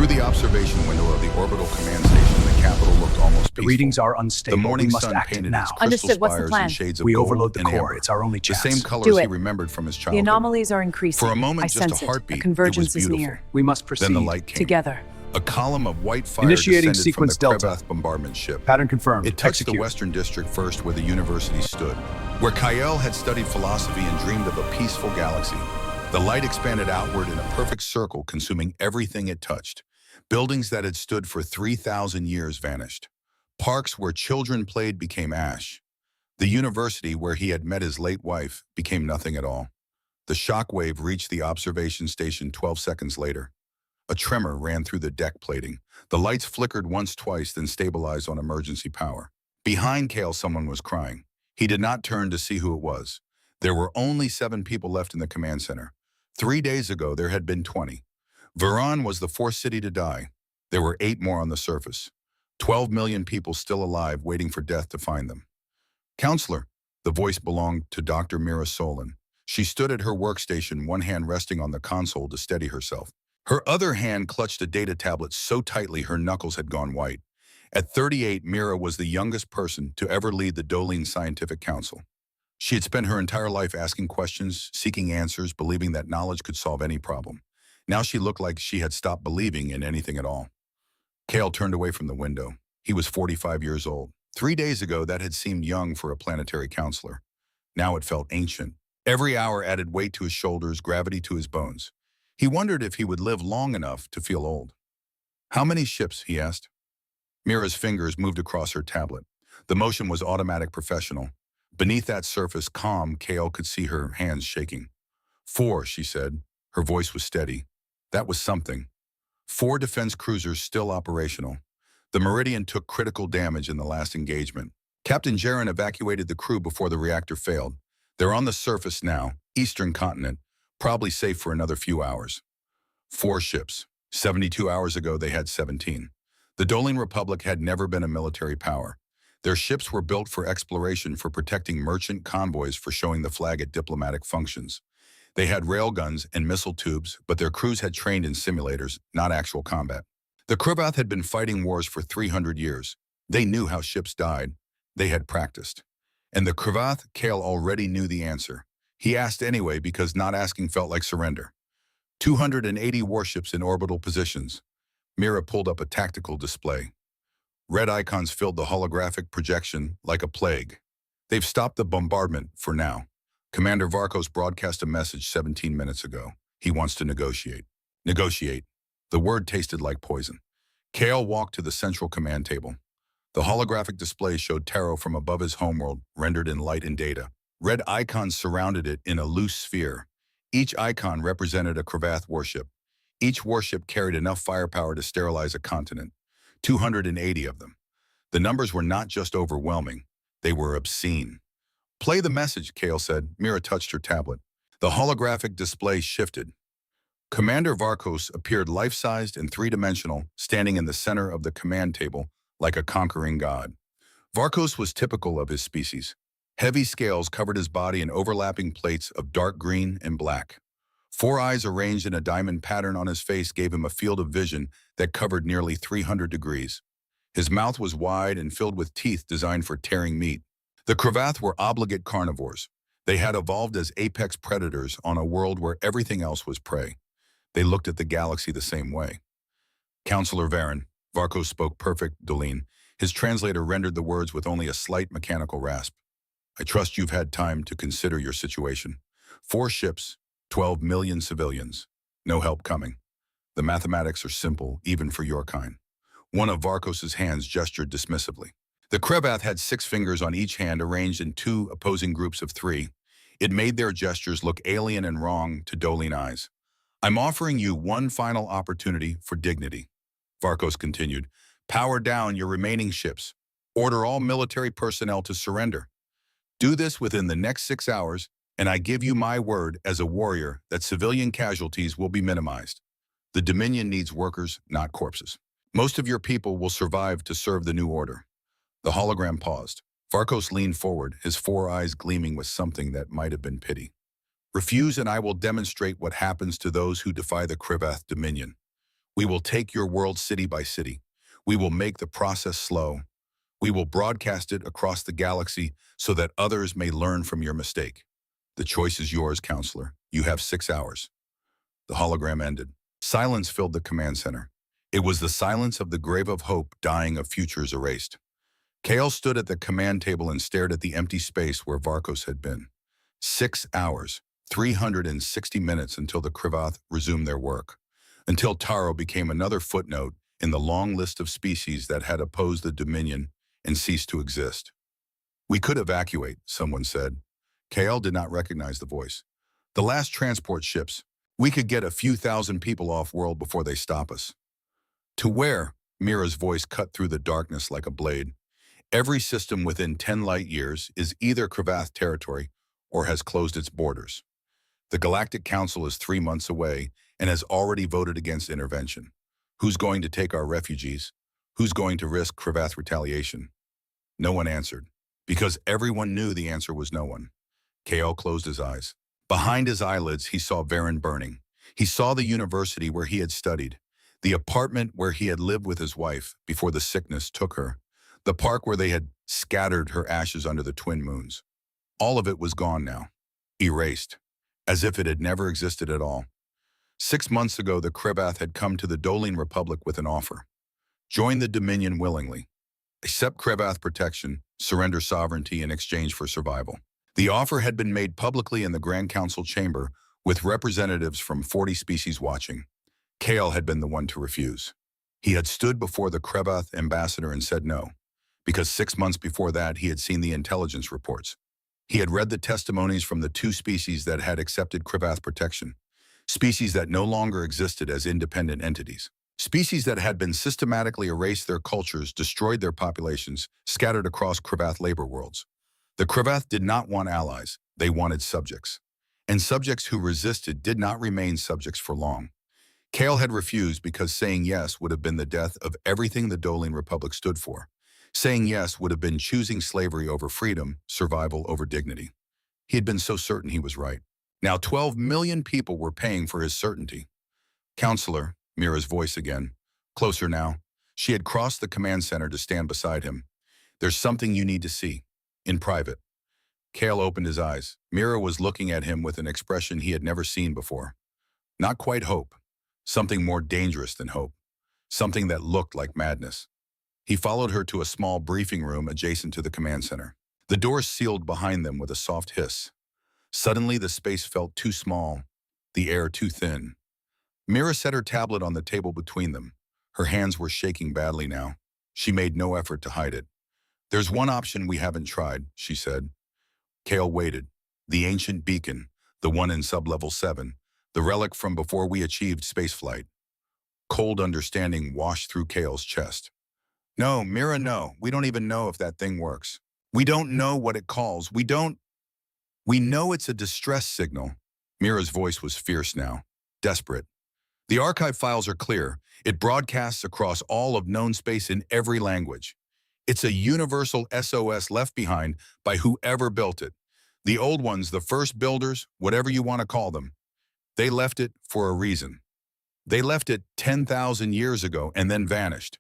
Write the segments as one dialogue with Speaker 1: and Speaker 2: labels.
Speaker 1: Through the observation window of the orbital command station, the capital looked almost
Speaker 2: The
Speaker 1: peaceful.
Speaker 2: readings are
Speaker 1: The
Speaker 2: unstable.
Speaker 1: morning
Speaker 2: We must
Speaker 1: sun
Speaker 2: act
Speaker 1: painted
Speaker 2: now.
Speaker 1: its crystal
Speaker 3: Understood. What's the
Speaker 1: spires
Speaker 3: plan?
Speaker 1: in shades of
Speaker 2: We
Speaker 1: gold
Speaker 2: overload the
Speaker 1: and
Speaker 2: core.
Speaker 1: amber,
Speaker 2: It's our only
Speaker 1: the
Speaker 2: chance.
Speaker 1: same colors
Speaker 3: Do
Speaker 1: he
Speaker 3: it.
Speaker 1: remembered from his
Speaker 3: The
Speaker 1: childhood.
Speaker 3: anomalies are increasing.
Speaker 1: For a moment,
Speaker 3: I
Speaker 1: just
Speaker 3: sense
Speaker 1: a heartbeat,
Speaker 3: A convergence
Speaker 1: it was
Speaker 3: is
Speaker 1: beautiful.
Speaker 3: near.
Speaker 2: We must proceed.
Speaker 1: Then the light came.
Speaker 3: Together.
Speaker 1: A column of white fire
Speaker 2: Initiating
Speaker 1: descended from the
Speaker 2: sequence Delta.
Speaker 1: Krevath bombardment ship.
Speaker 2: Pattern confirmed.
Speaker 1: It touched
Speaker 2: Execute.
Speaker 1: the Western District first, where the university stood, where Kyle had studied philosophy and dreamed of a peaceful galaxy. The light expanded outward in a perfect circle, consuming everything it touched. Buildings that had stood for 3,000 years vanished. Parks where children played became ash. The university where he had met his late wife became nothing at all. The shockwave reached the observation station 12 seconds later. A tremor ran through the deck plating. The lights flickered once, twice, then stabilized on emergency power. Behind Kale, someone was crying. He did not turn to see who it was. There were only 7 people left in the command center. 3 days ago, there had been 20. Veron was the 4th city to die. There were 8 more on the surface. 12 million people still alive, waiting for death to find them. Counselor, the voice belonged to Dr. Mira Solon. She stood at her workstation, one hand resting on the console to steady herself. Her other hand clutched a data tablet so tightly her knuckles had gone white. At 38, Mira was the youngest person to ever lead the Dolene Scientific Council. She had spent her entire life asking questions, seeking answers, believing that knowledge could solve any problem. Now she looked like she had stopped believing in anything at all. Kale turned away from the window. He was 45 years old. 3 days ago, that had seemed young for a planetary counselor. Now it felt ancient. Every hour added weight to his shoulders, gravity to his bones. He wondered if he would live long enough to feel old. How many ships, he asked. Mira's fingers moved across her tablet. The motion was automatic, professional. Beneath that surface, calm, Kale could see her hands shaking. 4, she said. Her voice was steady. That was something. 4 defense cruisers still operational. The Meridian took critical damage in the last engagement. Captain Jaron evacuated the crew before the reactor failed. They're on the surface now, eastern continent, probably safe for another few hours. 4 ships. 72 hours ago, they had 17. The Dolene Republic had never been a military power. Their ships were built for exploration, for protecting merchant convoys, for showing the flag at diplomatic functions. They had railguns and missile tubes, but their crews had trained in simulators, not actual combat. The Krevath had been fighting wars for 300 years. They knew how ships died. They had practiced. And the Krevath, Kale already knew the answer. He asked anyway because not asking felt like surrender. 280 warships in orbital positions. Mira pulled up a tactical display. Red icons filled the holographic projection like a plague. They've stopped the bombardment for now. Commander Varkos broadcast a message 17 minutes ago. He wants to negotiate. Negotiate. The word tasted like poison. Kale walked to the central command table. The holographic display showed Taro from above his homeworld, rendered in light and data. Red icons surrounded it in a loose sphere. Each icon represented a Krevath warship. Each warship carried enough firepower to sterilize a continent. 280 of them. The numbers were not just overwhelming, they were obscene. Play the message, Kale said. Mira touched her tablet. The holographic display shifted. Commander Varkos appeared life-sized and 3-dimensional, standing in the center of the command table like a conquering god. Varkos was typical of his species. Heavy scales covered his body in overlapping plates of dark green and black. 4 eyes arranged in a diamond pattern on his face gave him a field of vision that covered nearly 300 degrees. His mouth was wide and filled with teeth designed for tearing meat. The Krevath were obligate carnivores. They had evolved as apex predators on a world where everything else was prey. They looked at the galaxy the same way. Counselor Varen, Varkos spoke perfect Dolene. His translator rendered the words with only a slight mechanical rasp. I trust you've had time to consider your situation. 4 ships, 12 million civilians. No help coming. The mathematics are simple, even for your kind. One of Varkos's hands gestured dismissively. The Krevath had 6 fingers on each hand arranged in 2 opposing groups of 3. It made their gestures look alien and wrong to Dolene eyes. I'm offering you one final opportunity for dignity. Varkos continued. Power down your remaining ships. Order all military personnel to surrender. Do this within the next 6 hours, and I give you my word as a warrior that civilian casualties will be minimized. The Dominion needs workers, not corpses. Most of your people will survive to serve the new order. The hologram paused. Varkos leaned forward, his 4 eyes gleaming with something that might have been pity. Refuse and I will demonstrate what happens to those who defy the Krevath Dominion. We will take your world city by city. We will make the process slow. We will broadcast it across the galaxy so that others may learn from your mistake. The choice is yours, counselor. You have 6 hours. The hologram ended. Silence filled the command center. It was the silence of the grave of hope dying of futures erased. Kale stood at the command table and stared at the empty space where Varkos had been. 6 hours, 360 minutes until the Krivath resumed their work. Until Taro became another footnote in the long list of species that had opposed the Dominion and ceased to exist. We could evacuate, someone said. Kale did not recognize the voice. The last transport ships. We could get a few thousand people off-world before they stop us. To where? Mira's voice cut through the darkness like a blade. Every system within 10 light years is either Krivath territory or has closed its borders. The Galactic Council is 3 months away and has already voted against intervention. Who's going to take our refugees? Who's going to risk Krivath retaliation? No one answered, because everyone knew the answer was no one. Kale closed his eyes. Behind his eyelids, he saw Varen burning. He saw the university where he had studied, the apartment where he had lived with his wife before the sickness took her, the park where they had scattered her ashes under the twin moons. All of it was gone now, erased, as if it had never existed at all. 6 months ago, the Krivath had come to the Doline Republic with an offer. Join the Dominion willingly. Accept Krivath protection, surrender sovereignty in exchange for survival. The offer had been made publicly in the Grand Council chamber with representatives from 40 species watching. Kale had been the one to refuse. He had stood before the Krivath ambassador and said no, because 6 months before that he had seen the intelligence reports. He had read the testimonies from the 2 species that had accepted Krivath protection, species that no longer existed as independent entities, species that had been systematically erased their cultures, destroyed their populations, scattered across Krivath labor worlds. The Krivath did not want allies, they wanted subjects. And subjects who resisted did not remain subjects for long. Kale had refused because saying yes would have been the death of everything the Doline Republic stood for. Saying yes would have been choosing slavery over freedom, survival over dignity. He had been so certain he was right. Now 12 million people were paying for his certainty. Counselor, Mira's voice again. Closer now. She had crossed the command center to stand beside him. There's something you need to see. In private. Kale opened his eyes. Mira was looking at him with an expression he had never seen before. Not quite hope. Something more dangerous than hope. Something that looked like madness. He followed her to a small briefing room adjacent to the command center. The doors sealed behind them with a soft hiss. Suddenly, the space felt too small, the air too thin. Mira set her tablet on the table between them. Her hands were shaking badly now. She made no effort to hide it. There's one option we haven't tried, she said. Kale waited. The ancient beacon, the one in sublevel 7, the relic from before we achieved spaceflight. Cold understanding washed through Kale's chest. No, Mira, no. We don't even know if that thing works. We don't know what it calls. We know it's a distress signal. Mira's voice was fierce now, desperate. The archive files are clear. It broadcasts across all of known space in every language. It's a universal SOS left behind by whoever built it. The old ones, the first builders, whatever you want to call them. They left it for a reason. They left it 10,000 years ago and then vanished.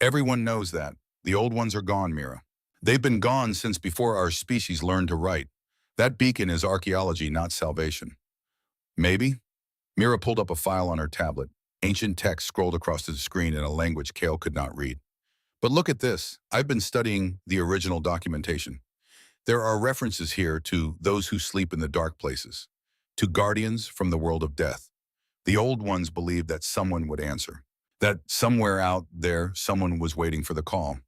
Speaker 1: Everyone knows that. The old ones are gone, Mira. They've been gone since before our species learned to write. That beacon is archaeology, not salvation. Maybe? Mira pulled up a file on her tablet. Ancient text scrolled across the screen in a language Kale could not read. But look at this. I've been studying the original documentation. There are references here to those who sleep in the dark places, to guardians from the world of death. The old ones believed that someone would answer, that somewhere out there someone was waiting for the call.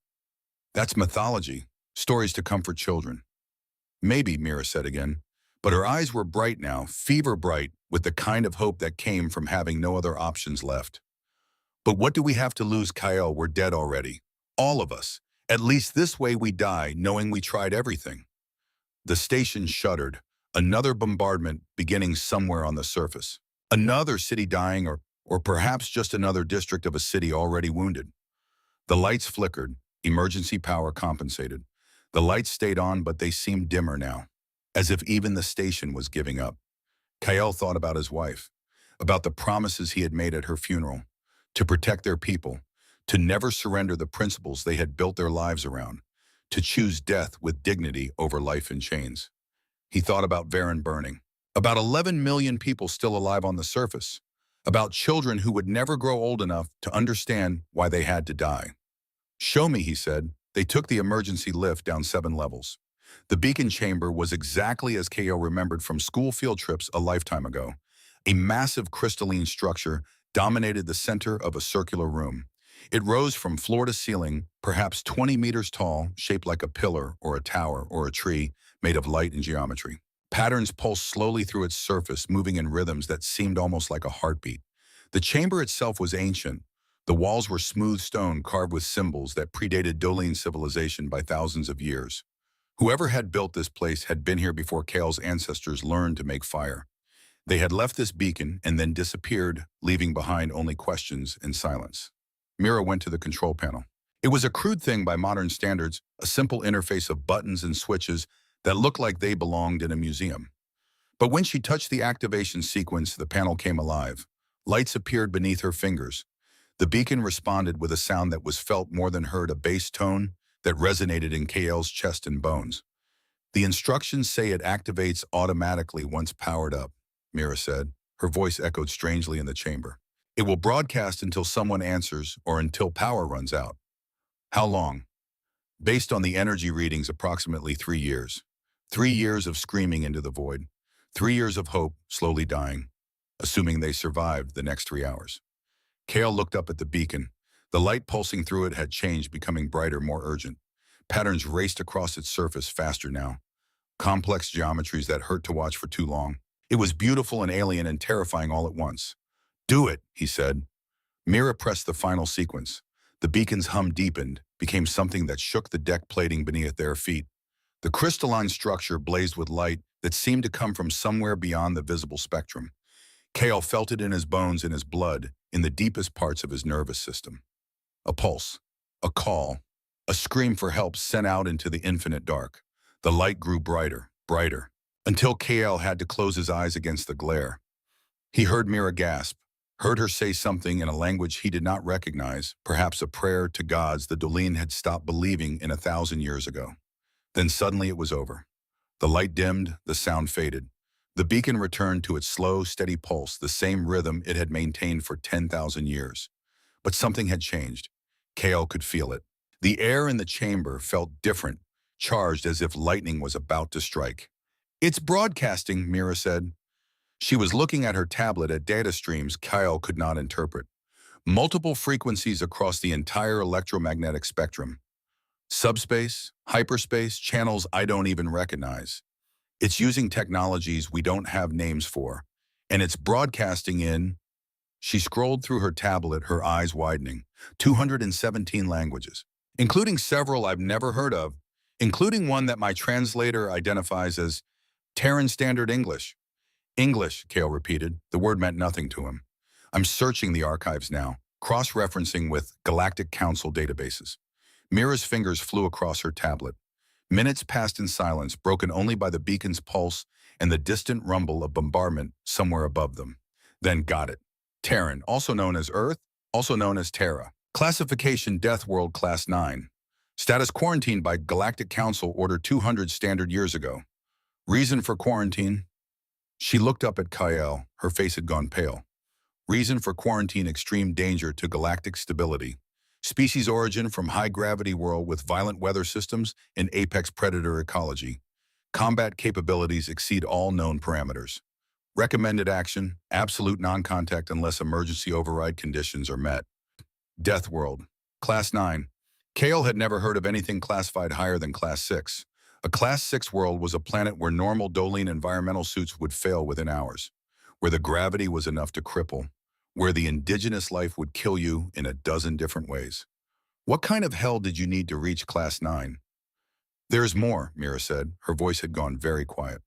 Speaker 1: That's mythology, stories to comfort children. Maybe, Mira said again, but her eyes were bright now, fever bright, with the kind of hope that came from having no other options left. But what do we have to lose, Kyle? We're dead already. All of us. At least this way we die, knowing we tried everything. The station shuddered. Another bombardment beginning somewhere on the surface. Another city dying, or perhaps just another district of a city already wounded. The lights flickered. Emergency power compensated. The lights stayed on, but they seemed dimmer now, as if even the station was giving up. Kyle thought about his wife, about the promises he had made at her funeral, to protect their people, to never surrender the principles they had built their lives around, to choose death with dignity over life in chains. He thought about Varen burning, about 11 million people still alive on the surface, about children who would never grow old enough to understand why they had to die. "Show me," he said. They took the emergency lift down 7 levels. The beacon chamber was exactly as Ko remembered from school field trips a lifetime ago. A massive crystalline structure dominated the center of a circular room. It rose from floor to ceiling, perhaps 20 meters tall, shaped like a pillar or a tower or a tree made of light and geometry. Patterns pulsed slowly through its surface, moving in rhythms that seemed almost like a heartbeat. The chamber itself was ancient. The walls were smooth stone carved with symbols that predated Doline civilization by thousands of years. Whoever had built this place had been here before Kale's ancestors learned to make fire. They had left this beacon and then disappeared, leaving behind only questions and silence. Mira went to the control panel. It was a crude thing by modern standards, a simple interface of buttons and switches that looked like they belonged in a museum. But when she touched the activation sequence, the panel came alive. Lights appeared beneath her fingers. The beacon responded with a sound that was felt more than heard, a bass tone that resonated in KL's chest and bones. "The instructions say it activates automatically once powered up," Mira said. Her voice echoed strangely in the chamber. "It will broadcast until someone answers or until power runs out." "How long?" "Based on the energy readings, approximately 3 years. 3 years of screaming into the void. 3 years of hope, slowly dying, assuming they survived the next 3 hours." Kale looked up at the beacon. The light pulsing through it had changed, becoming brighter, more urgent. Patterns raced across its surface faster now. Complex geometries that hurt to watch for too long. It was beautiful and alien and terrifying all at once. "Do it," he said. Mira pressed the final sequence. The beacon's hum deepened, became something that shook the deck plating beneath their feet. The crystalline structure blazed with light that seemed to come from somewhere beyond the visible spectrum. Kale felt it in his bones, in his blood, in the deepest parts of his nervous system. A pulse, a call, a scream for help sent out into the infinite dark. The light grew brighter, brighter, until Kale had to close his eyes against the glare. He heard Mira gasp, heard her say something in a language he did not recognize, perhaps a prayer to gods the Doline had stopped believing in 1,000 years ago. Then suddenly it was over. The light dimmed, the sound faded. The beacon returned to its slow, steady pulse, the same rhythm it had maintained for 10,000 years. But something had changed. Kale could feel it. The air in the chamber felt different, charged as if lightning was about to strike. "It's broadcasting," Mira said. She was looking at her tablet at data streams Kyle could not interpret. Multiple frequencies across the entire electromagnetic spectrum. Subspace, hyperspace, channels I don't even recognize. It's using technologies we don't have names for, and it's broadcasting in... She scrolled through her tablet, her eyes widening. 217 languages, including several I've never heard of, including one that my translator identifies as Terran Standard English. "English," Kale repeated. The word meant nothing to him. "I'm searching the archives now, cross-referencing with Galactic Council databases." Mira's fingers flew across her tablet. Minutes passed in silence, broken only by the beacon's pulse and the distant rumble of bombardment somewhere above them. Then got it. Terran, also known as Earth, also known as Terra. Classification Death World Class 9. Status quarantined by Galactic Council Order 200 standard years ago. Reason for quarantine? She looked up at Kyle. Her face had gone pale. Reason for quarantine: extreme danger to galactic stability. Species origin from high-gravity world with violent weather systems and apex predator ecology. Combat capabilities exceed all known parameters. Recommended action: absolute non-contact unless emergency override conditions are met. Death World. Class 9. Kale had never heard of anything classified higher than Class 6. A Class 6 world was a planet where normal Doline environmental suits would fail within hours, where the gravity was enough to cripple, where the indigenous life would kill you in a dozen different ways. What kind of hell did you need to reach Class 9? "There's more," Mira said. Her voice had gone very quiet.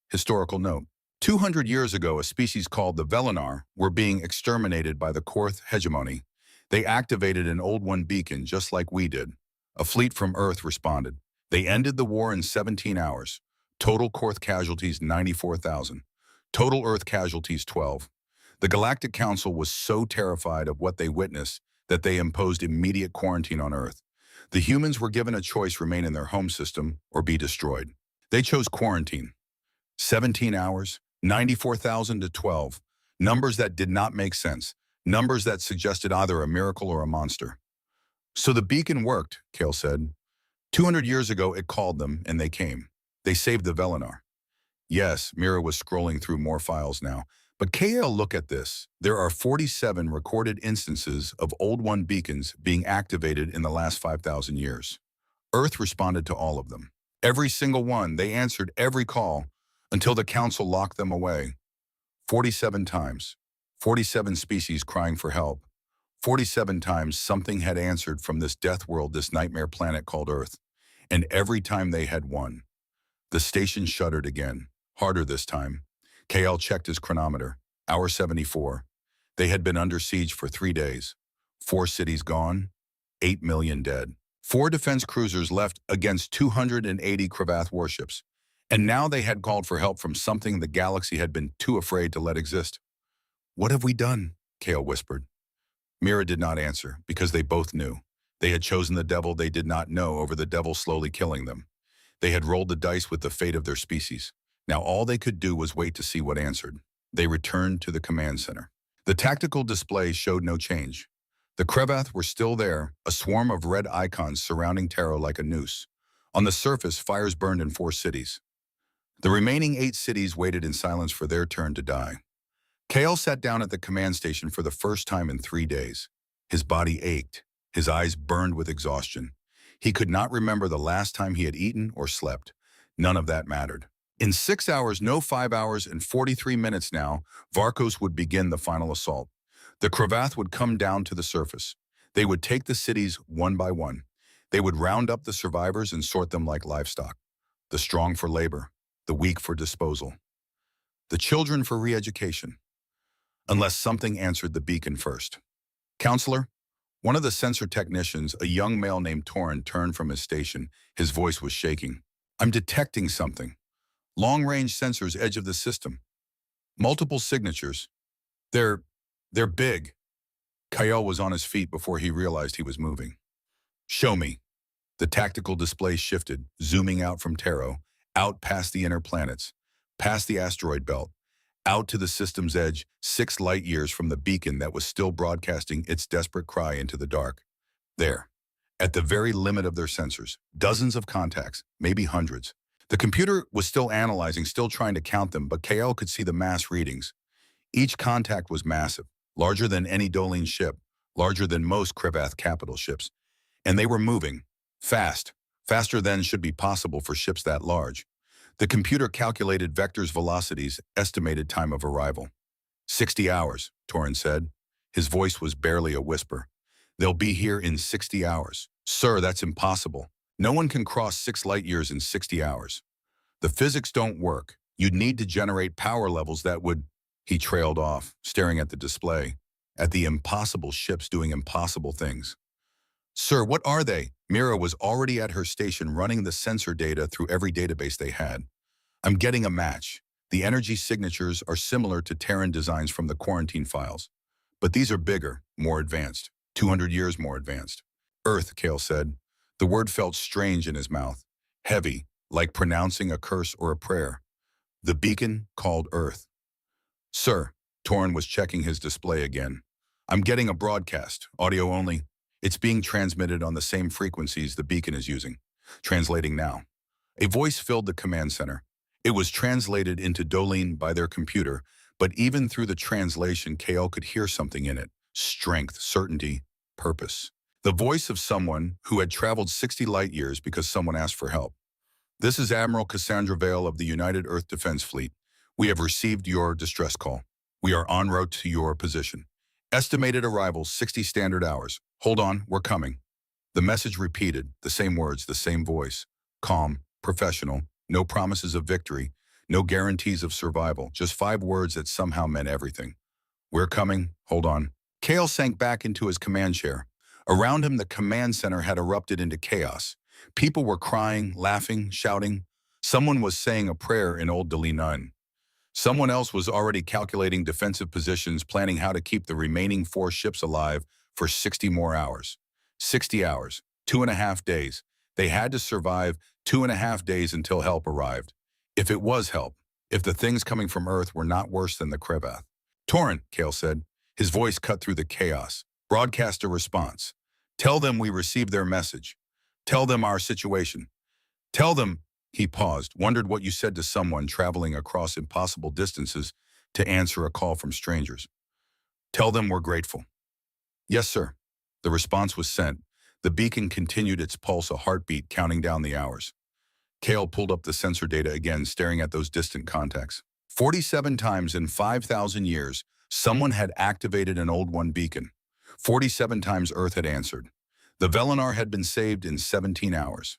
Speaker 1: Historical note. 200 years ago, a species called the Velinar were being exterminated by the Korth hegemony. They activated an Old One beacon just like we did. A fleet from Earth responded. They ended the war in 17 hours. Total Korth casualties 94,000. Total Earth casualties 12. The Galactic Council was so terrified of what they witnessed that they imposed immediate quarantine on Earth. The humans were given a choice: remain in their home system or be destroyed. They chose quarantine. 17 hours, 94,000 to 12. Numbers that did not make sense. Numbers that suggested either a miracle or a monster. So the beacon worked, Kale said. 200 years ago, it called them, and they came. They saved the Velinar. Yes, Mira was scrolling through more files now. But KL, look at this. There are 47 recorded instances of Old One beacons being activated in the last 5,000 years. Earth responded to all of them. Every single one. They answered every call until the Council locked them away. 47 times. 47 species crying for help. 47 times something had answered from this death world, this nightmare planet called Earth. And every time they had won. The station shuddered again, harder this time. KL checked his chronometer. Hour 74. They had been under siege for 3 days. 4 cities gone, 8 million dead. 4 defense cruisers left against 280 Cravath warships. And now they had called for help from something the galaxy had been too afraid to let exist. What have we done? Kale whispered. Mira did not answer, because they both knew. They had chosen the devil they did not know over the devil slowly killing them. They had rolled the dice with the fate of their species. Now all they could do was wait to see what answered. They returned to the command center. The tactical display showed no change. The Cravath were still there, a swarm of red icons surrounding Taro like a noose. On the surface, fires burned in 4 cities. The remaining 8 cities waited in silence for their turn to die. Kale sat down at the command station for the first time in 3 days. His body ached. His eyes burned with exhaustion. He could not remember the last time he had eaten or slept. None of that mattered. In 6 hours, no 5 hours and 43 minutes now, Varkos would begin the final assault. The Cravath would come down to the surface. They would take the cities one by one. They would round up the survivors and sort them like livestock. The strong for labor, the weak for disposal. The children for re-education. Unless something answered the beacon first. Counselor? One of the sensor technicians, a young male named Torin, turned from his station. His voice was shaking. I'm detecting something. Long-range sensors edge of the system. Multiple signatures. They're big. Kyle was on his feet before he realized he was moving. Show me. The tactical display shifted, zooming out from Taro, out past the inner planets, past the asteroid belt, out to the system's edge, 6 light years from the beacon that was still broadcasting its desperate cry into the dark. There, at the very limit of their sensors, dozens of contacts, maybe hundreds. The computer was still analyzing, still trying to count them, but KL could see the mass readings. Each contact was massive, larger than any Dolene ship, larger than most Cravath capital ships. And they were moving, fast, faster than should be possible for ships that large. The computer calculated Vector's velocities, estimated time of arrival. 60 hours, Torin said. His voice was barely a whisper. They'll be here in 60 hours. Sir, that's impossible. No one can cross 6 light years in 60 hours. The physics don't work. You'd need to generate power levels that would... He trailed off, staring at the display, at the impossible ships doing impossible things. Sir, what are they? Mira was already at her station running the sensor data through every database they had. I'm getting a match. The energy signatures are similar to Terran designs from the quarantine files. But these are bigger, more advanced, 200 years more advanced. Earth, Kale said. The word felt strange in his mouth, heavy, like pronouncing a curse or a prayer. The beacon called Earth. Sir, Torin was checking his display again. I'm getting a broadcast, audio only. It's being transmitted on the same frequencies the beacon is using. Translating now. A voice filled the command center. It was translated into Dolene by their computer, but even through the translation, KL could hear something in it. Strength, certainty, purpose. The voice of someone who had traveled 60 light years because someone asked for help. This is Admiral Cassandra Vale of the United Earth Defense Fleet. We have received your distress call. We are en route to your position. Estimated arrival 60 standard hours. Hold on, we're coming. The message repeated, the same words, the same voice. Calm, professional, no promises of victory, no guarantees of survival, just 5 words that somehow meant everything. We're coming, hold on. Kale sank back into his command chair. Around him, the command center had erupted into chaos. People were crying, laughing, shouting. Someone was saying a prayer in Old Dolene. Someone else was already calculating defensive positions, planning how to keep the remaining 4 ships alive for 60 more hours. 60 hours, 2.5 days. They had to survive 2.5 days until help arrived. If it was help, if the things coming from Earth were not worse than the Krevath. Torrent, Kale said, his voice cut through the chaos. Broadcast a response. Tell them we received their message. Tell them our situation. Tell them, he paused, wondered what you said to someone traveling across impossible distances to answer a call from strangers. Tell them we're grateful. Yes, sir. The response was sent. The beacon continued its pulse, a heartbeat counting down the hours. Kale pulled up the sensor data again, staring at those distant contacts. 47 times in 5,000 years, someone had activated an old one beacon. 47 times Earth had answered. The Velinar had been saved in 17 hours.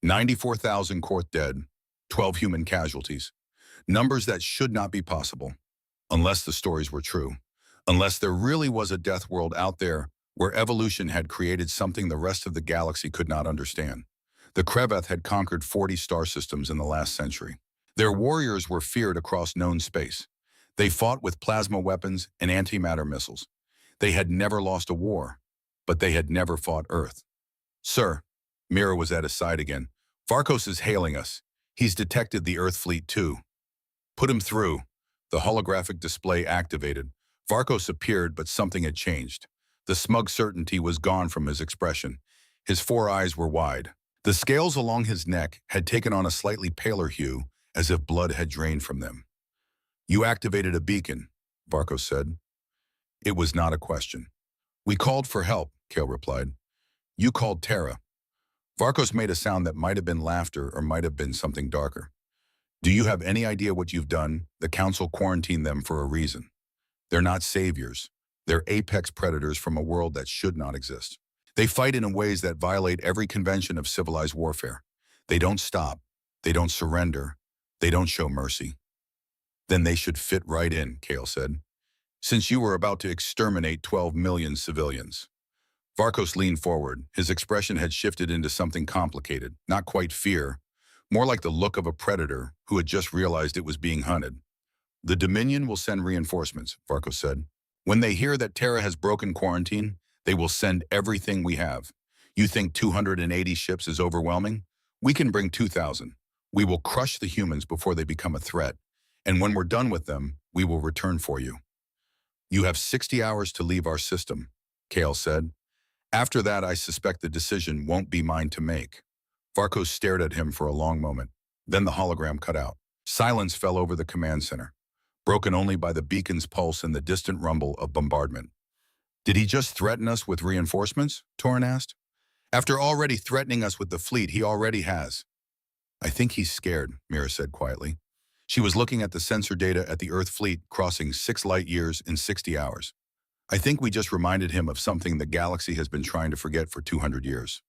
Speaker 1: 94,000 Korth dead, 12 human casualties. Numbers that should not be possible, unless the stories were true. Unless there really was a death world out there where evolution had created something the rest of the galaxy could not understand. The Krevath had conquered 40 star systems in the last century. Their warriors were feared across known space. They fought with plasma weapons and antimatter missiles. They had never lost a war, but they had never fought Earth. Sir, Mira was at his side again. Varkos is hailing us. He's detected the Earth fleet too. Put him through. The holographic display activated. Varkos appeared, but something had changed. The smug certainty was gone from his expression. His 4 eyes were wide. The scales along his neck had taken on a slightly paler hue, as if blood had drained from them. You activated a beacon, Varkos said. It was not a question. We called for help, Kale replied. You called Terra. Varkos made a sound that might have been laughter or might have been something darker. Do you have any idea what you've done? The Council quarantined them for a reason. They're not saviors. They're apex predators from a world that should not exist. They fight in ways that violate every convention of civilized warfare. They don't stop. They don't surrender. They don't show mercy. Then they should fit right in, Kale said. Since you were about to exterminate 12 million civilians. Varkos leaned forward. His expression had shifted into something complicated, not quite fear, more like the look of a predator who had just realized it was being hunted. The Dominion will send reinforcements, Varkos said. When they hear that Terra has broken quarantine, they will send everything we have. You think 280 ships is overwhelming? We can bring 2,000. We will crush the humans before they become a threat. And when we're done with them, we will return for you. You have 60 hours to leave our system, Kale said. After that, I suspect the decision won't be mine to make. Varkos stared at him for a long moment. Then the hologram cut out. Silence fell over the command center, broken only by the beacon's pulse and the distant rumble of bombardment. Did he just threaten us with reinforcements? Torrent asked. After already threatening us with the fleet, he already has. I think he's scared, Mira said quietly. She was looking at the sensor data at the Earth fleet crossing 6 light years in 60 hours. I think we just reminded him of something the galaxy has been trying to forget for 200 years.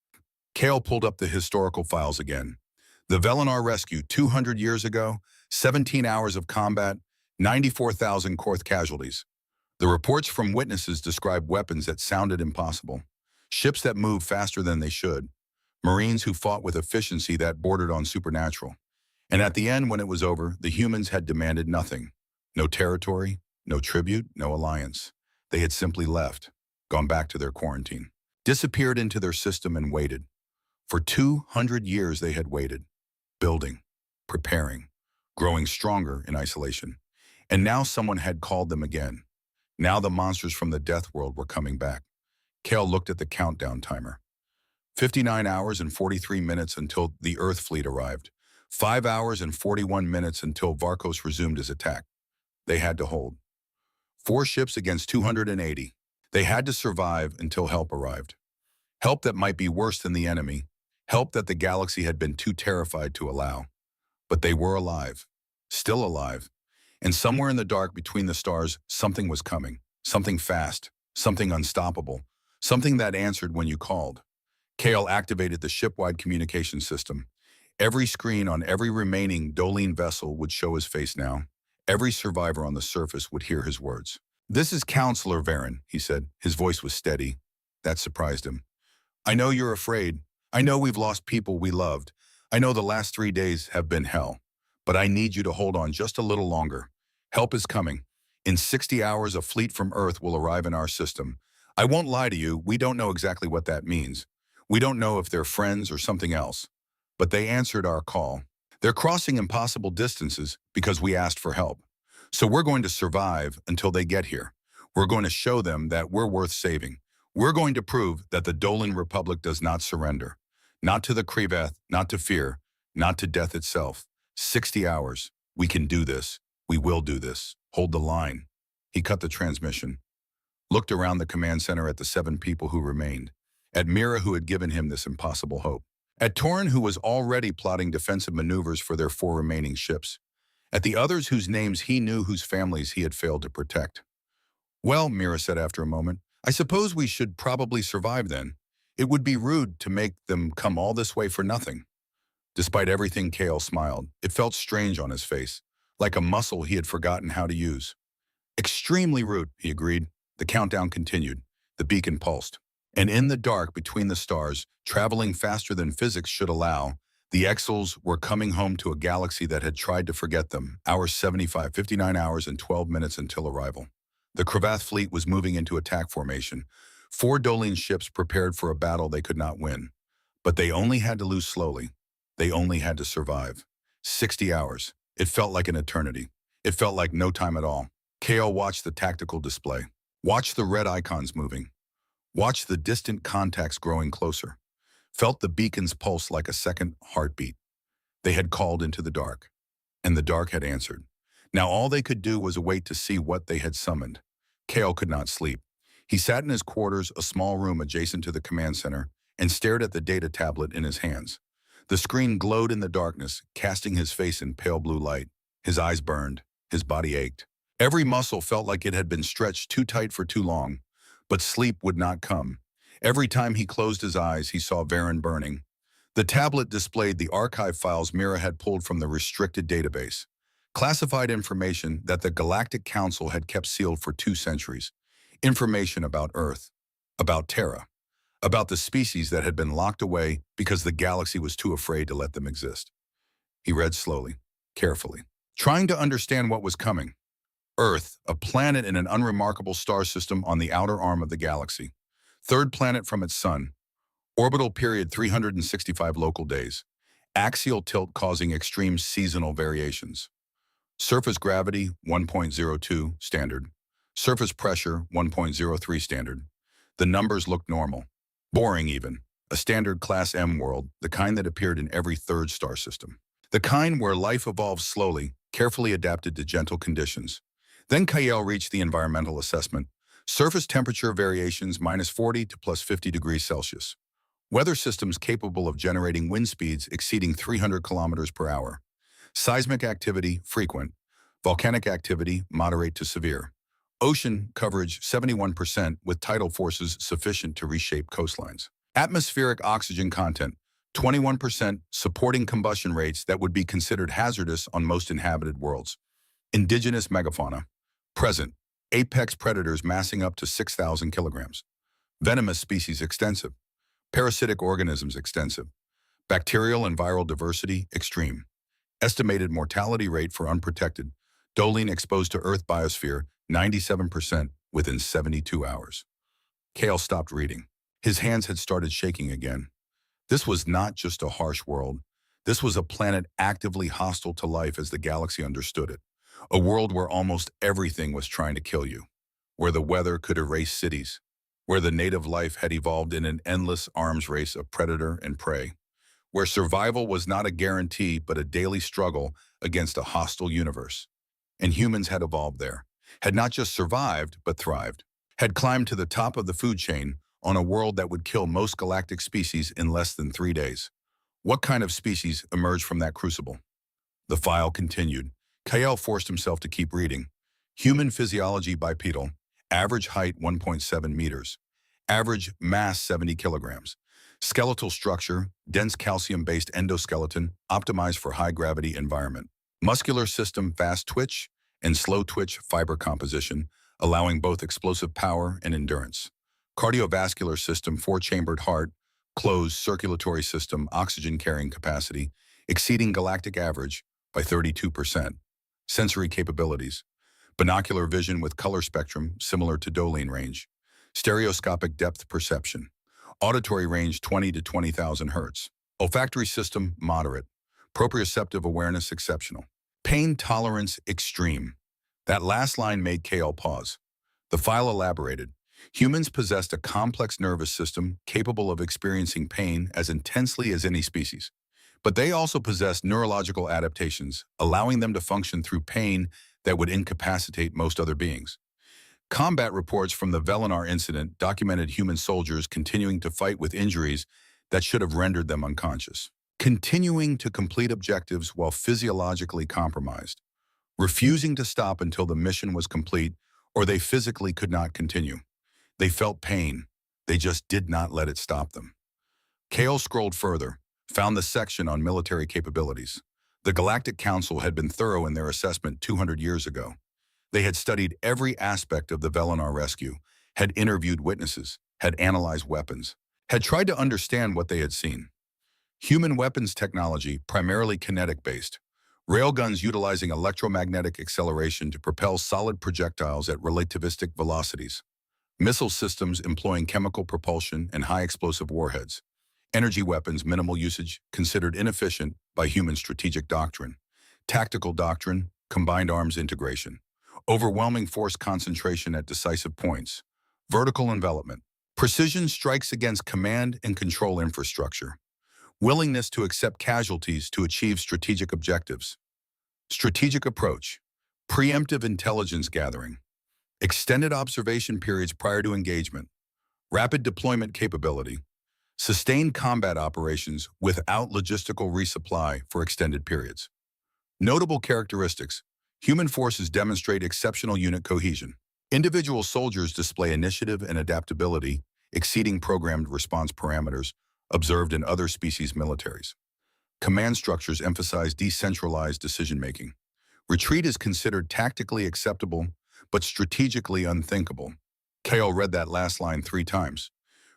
Speaker 1: Kale pulled up the historical files again. The Velinar rescue 200 years ago, 17 hours of combat, 94,000 Korth casualties. The reports from witnesses describe weapons that sounded impossible, ships that moved faster than they should, Marines who fought with efficiency that bordered on supernatural. And at the end, when it was over, the humans had demanded nothing. No territory, no tribute, no alliance. They had simply left, gone back to their quarantine, disappeared into their system and waited. For 200 years they had waited, building, preparing, growing stronger in isolation. And now someone had called them again. Now the monsters from the death world were coming back. Kale looked at the countdown timer. 59 hours and 43 minutes until the Earth fleet arrived. 5 hours and 41 minutes until Varkos resumed his attack. They had to hold. 4 ships against 280. They had to survive until help arrived. Help that might be worse than the enemy. Help that the galaxy had been too terrified to allow. But they were alive. Still alive. And somewhere in the dark between the stars, something was coming. Something fast. Something unstoppable. Something that answered when you called. Kale activated the ship-wide communication system. Every screen on every remaining Dolene vessel would show his face now. Every survivor on the surface would hear his words. This is Counselor Varen, he said. His voice was steady. That surprised him. I know you're afraid. I know we've lost people we loved. I know the last 3 days have been hell. But I need you to hold on just a little longer. Help is coming. In 60 hours, a fleet from Earth will arrive in our system. I won't lie to you, we don't know exactly what that means. We don't know if they're friends or something else. But they answered our call. They're crossing impossible distances because we asked for help. So we're going to survive until they get here. We're going to show them that we're worth saving. We're going to prove that the Dolan Republic does not surrender. Not to the Kriveth, not to fear, not to death itself. 60 hours. We can do this. We will do this. Hold the line. He cut the transmission, looked around the command center at the 7 people who remained, at Mira, who had given him this impossible hope, at Torin, who was already plotting defensive maneuvers for their 4 remaining ships, at the others whose names he knew, whose families he had failed to protect. Well, Mira said after a moment, I suppose we should probably survive then. It would be rude to make them come all this way for nothing. Despite everything, Kale smiled. It felt strange on his face, like a muscle he had forgotten how to use. Extremely rude, he agreed. The countdown continued. The beacon pulsed. And in the dark between the stars, traveling faster than physics should allow, the Exels were coming home to a galaxy that had tried to forget them. Hours 75, 59 hours and 12 minutes until arrival. The Kravath fleet was moving into attack formation. 4 Dolan ships prepared for a battle they could not win. But they only had to lose slowly. They only had to survive. 60 hours. It felt like an eternity. It felt like no time at all. Kale watched the tactical display. Watched the red icons moving. Watched the distant contacts growing closer. Felt the beacon's pulse like a second heartbeat. They had called into the dark. And the dark had answered. Now all they could do was await to see what they had summoned. Kale could not sleep. He sat in his quarters, a small room adjacent to the command center, and stared at the data tablet in his hands. The screen glowed in the darkness, casting his face in pale blue light. His eyes burned. His body ached. Every muscle felt like it had been stretched too tight for too long. But sleep would not come. Every time he closed his eyes, he saw Varen burning. The tablet displayed the archive files Mira had pulled from the restricted database. Classified information that the Galactic Council had kept sealed for 2 centuries. Information about Earth, about Terra, about the species that had been locked away because the galaxy was too afraid to let them exist. He read slowly, carefully, trying to understand what was coming. Earth, a planet in an unremarkable star system on the outer arm of the galaxy. 3rd planet from its sun. Orbital period 365 local days. Axial tilt causing extreme seasonal variations. Surface gravity 1.02 standard. Surface pressure 1.03 standard. The numbers looked normal. Boring even. A standard Class M world, the kind that appeared in every 3rd star system. The kind where life evolves slowly, carefully adapted to gentle conditions. Then Kael reached the environmental assessment. Surface temperature variations -40 to +50 degrees Celsius. Weather systems capable of generating wind speeds exceeding 300 kilometers per hour. Seismic activity, frequent. Volcanic activity, moderate to severe. Ocean coverage, 71%, with tidal forces sufficient to reshape coastlines. Atmospheric oxygen content, 21%, supporting combustion rates that would be considered hazardous on most inhabited worlds. Indigenous megafauna, present. Apex predators massing up to 6,000 kilograms. Venomous species extensive. Parasitic organisms extensive. Bacterial and viral diversity extreme. Estimated mortality rate for unprotected. Dolan exposed to Earth biosphere, 97% within 72 hours. Kale stopped reading. His hands had started shaking again. This was not just a harsh world. This was a planet actively hostile to life as the galaxy understood it. A world where almost everything was trying to kill you. Where the weather could erase cities. Where the native life had evolved in an endless arms race of predator and prey. Where survival was not a guarantee but a daily struggle against a hostile universe. And humans had evolved there. Had not just survived, but thrived. Had climbed to the top of the food chain on a world that would kill most galactic species in less than 3 days. What kind of species emerged from that crucible? The file continued. Kael forced himself to keep reading. Human physiology bipedal. Average height 1.7 meters. Average mass 70 kilograms. Skeletal structure, dense calcium-based endoskeleton, optimized for high-gravity environment. Muscular system, fast twitch and slow twitch fiber composition, allowing both explosive power and endurance. Cardiovascular system, 4-chambered heart, closed circulatory system, oxygen carrying capacity, exceeding galactic average by 32%. Sensory capabilities. binocular vision with color spectrum similar to Doline range, stereoscopic depth perception, auditory range 20 to 20,000 hertz, olfactory system moderate, proprioceptive awareness exceptional, pain tolerance extreme. That last line made KL pause. The file elaborated. Humans possessed a complex nervous system capable of experiencing pain as intensely as any species. But they also possessed neurological adaptations, allowing them to function through pain that would incapacitate most other beings. Combat reports from the Velinar incident documented human soldiers continuing to fight with injuries that should have rendered them unconscious, continuing to complete objectives while physiologically compromised, refusing to stop until the mission was complete or they physically could not continue. They felt pain. They just did not let it stop them. Kale scrolled further, found the section on military capabilities. The Galactic Council had been thorough in their assessment 200 years ago. They had studied every aspect of the Velinar rescue, had interviewed witnesses, had analyzed weapons, had tried to understand what they had seen. Human weapons technology, primarily kinetic-based, railguns utilizing electromagnetic acceleration to propel solid projectiles at relativistic velocities, missile systems employing chemical propulsion and high-explosive warheads, energy weapons minimal usage considered inefficient by human strategic doctrine, tactical doctrine, combined arms integration, overwhelming force concentration at decisive points, vertical envelopment, precision strikes against command and control infrastructure, willingness to accept casualties to achieve strategic objectives, strategic approach, preemptive intelligence gathering, extended observation periods prior to engagement, rapid deployment capability, sustained combat operations without logistical resupply for extended periods. Notable characteristics: human forces demonstrate exceptional unit cohesion. Individual soldiers display initiative and adaptability, exceeding programmed response parameters observed in other species' militaries. Command structures emphasize decentralized decision-making. Retreat is considered tactically acceptable, but strategically unthinkable. Kale read that last line 3 times.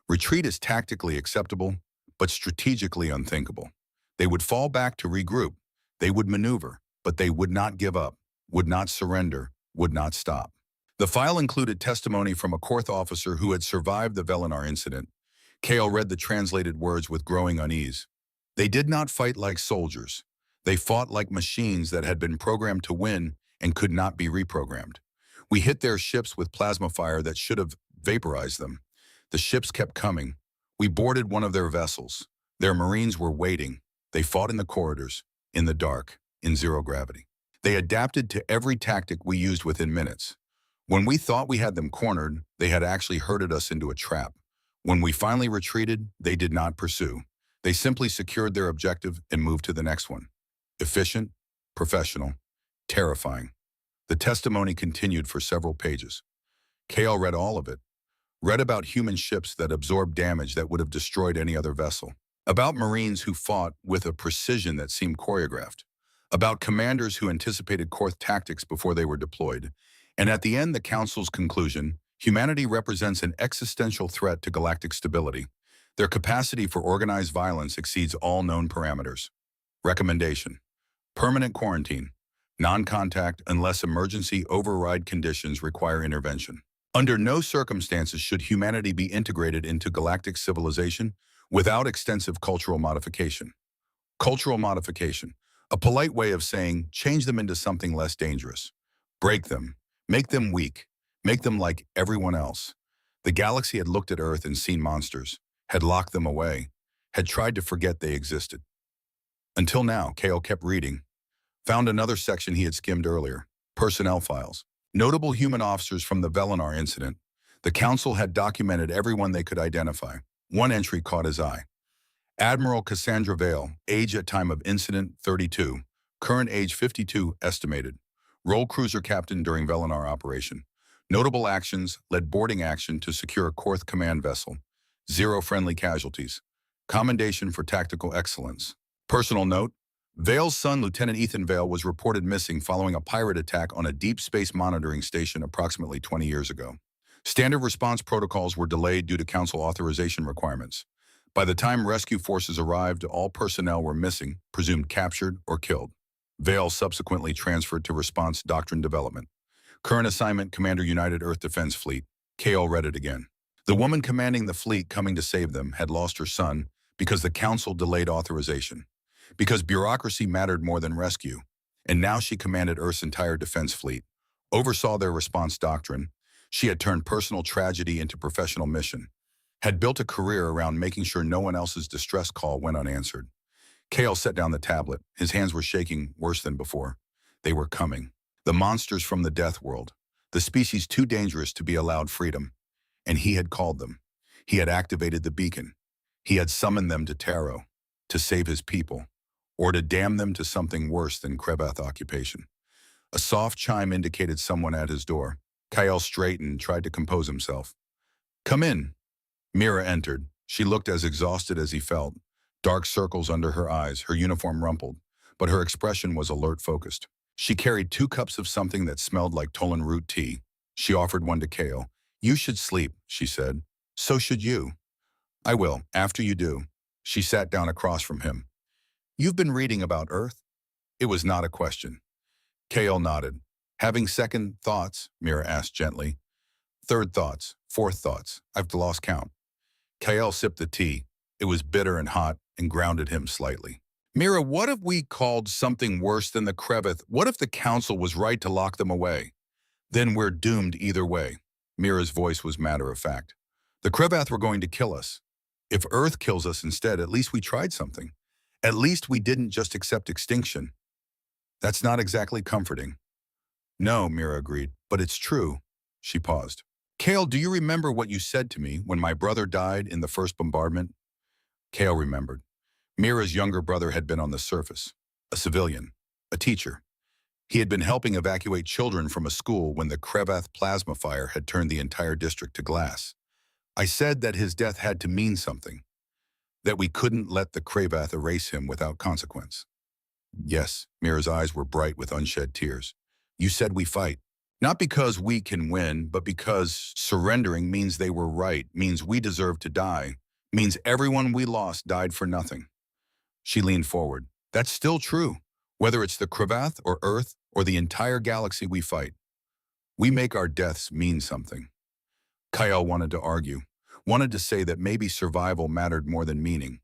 Speaker 1: Retreat is tactically acceptable, but strategically unthinkable. They would fall back to regroup. They would maneuver, but they would not give up, would not surrender, would not stop. The file included testimony from a Korth officer who had survived the Velinar incident. Kale read the translated words with growing unease. They did not fight like soldiers. They fought like machines that had been programmed to win and could not be reprogrammed. We hit their ships with plasma fire that should have vaporized them. The ships kept coming. We boarded one of their vessels. Their Marines were waiting. They fought in the corridors, in the dark, in zero gravity. They adapted to every tactic we used within minutes. When we thought we had them cornered, they had actually herded us into a trap. When we finally retreated, they did not pursue. They simply secured their objective and moved to the next one. Efficient, professional, terrifying. The testimony continued for several pages. Kale read all of it. Read about human ships that absorbed damage that would have destroyed any other vessel. About Marines who fought with a precision that seemed choreographed. About commanders who anticipated Korth tactics before they were deployed. And at the end, the Council's conclusion: humanity represents an existential threat to galactic stability. Their capacity for organized violence exceeds all known parameters. Recommendation: permanent quarantine. Non-contact unless emergency override conditions require intervention. Under no circumstances should humanity be integrated into galactic civilization without extensive cultural modification. Cultural modification: a polite way of saying change them into something less dangerous. Break them. Make them weak. Make them like everyone else. The galaxy had looked at Earth and seen monsters, had locked them away, had tried to forget they existed. Until now, Kale kept reading. Found another section he had skimmed earlier. Personnel files. Notable human officers from the Velinar incident. The Council had documented everyone they could identify. One entry caught his eye. Admiral Cassandra Vale, age at time of incident 32, current age 52 estimated. Role cruiser captain during Velinar operation. Notable actions: led boarding action to secure a Korth command vessel. 0 friendly casualties. Commendation for tactical excellence. Personal note: Vale's son, Lieutenant Ethan Vale, was reported missing following a pirate attack on a deep space monitoring station approximately 20 years ago. Standard response protocols were delayed due to Council authorization requirements. By the time rescue forces arrived, all personnel were missing, presumed captured or killed. Vale subsequently transferred to response doctrine development. Current assignment, Commander United Earth Defense Fleet. Kale read it again. The woman commanding the fleet coming to save them had lost her son because the council delayed authorization, because bureaucracy mattered more than rescue, and now she commanded Earth's entire defense fleet, oversaw their response doctrine. She had turned personal tragedy into professional mission, had built a career around making sure no one else's distress call went unanswered. Kale set down the tablet. His hands were shaking worse than before. They were coming. The monsters from the death world, the species too dangerous to be allowed freedom. And he had called them. He had activated the beacon. He had summoned them to Taro, to save his people, or to damn them to something worse than Krevath occupation. A soft chime indicated someone at his door. Kyle straightened and tried to compose himself. "Come in." Mira entered. She looked as exhausted as he felt. Dark circles under her eyes, her uniform rumpled, but her expression was alert, focused. She carried 2 cups of something that smelled like Tolan root tea. She offered one to Kale. "You should sleep," she said. "So should you." "I will, after you do." She sat down across from him. "You've been reading about Earth?" It was not a question. Kale nodded. "Having second thoughts?" Mira asked gently. "Third thoughts, fourth thoughts. I've lost count." Kale sipped the tea. It was bitter and hot and grounded him slightly. "Mira, what if we called something worse than the Krevath? What if the council was right to lock them away? Then we're doomed either way." Mira's voice was matter of fact. "The Krevath were going to kill us. If Earth kills us instead, at least we tried something. At least we didn't just accept extinction." "That's not exactly comforting." "No," Mira agreed, "but it's true." She paused. "Kale, do you remember what you said to me when my brother died in the first bombardment?" Kale remembered. Mira's younger brother had been on the surface, a civilian, a teacher. He had been helping evacuate children from a school when the Krevath plasma fire had turned the entire district to glass. "I said that his death had to mean something, that we couldn't let the Krevath erase him without consequence." "Yes," Mira's eyes were bright with unshed tears. "You said we fight. Not because we can win, but because surrendering means they were right, means we deserve to die, means everyone we lost died for nothing." She leaned forward. "That's still true, whether it's the Krevath or Earth or the entire galaxy we fight. We make our deaths mean something." Kyle wanted to argue, wanted to say that maybe survival mattered more than meaning,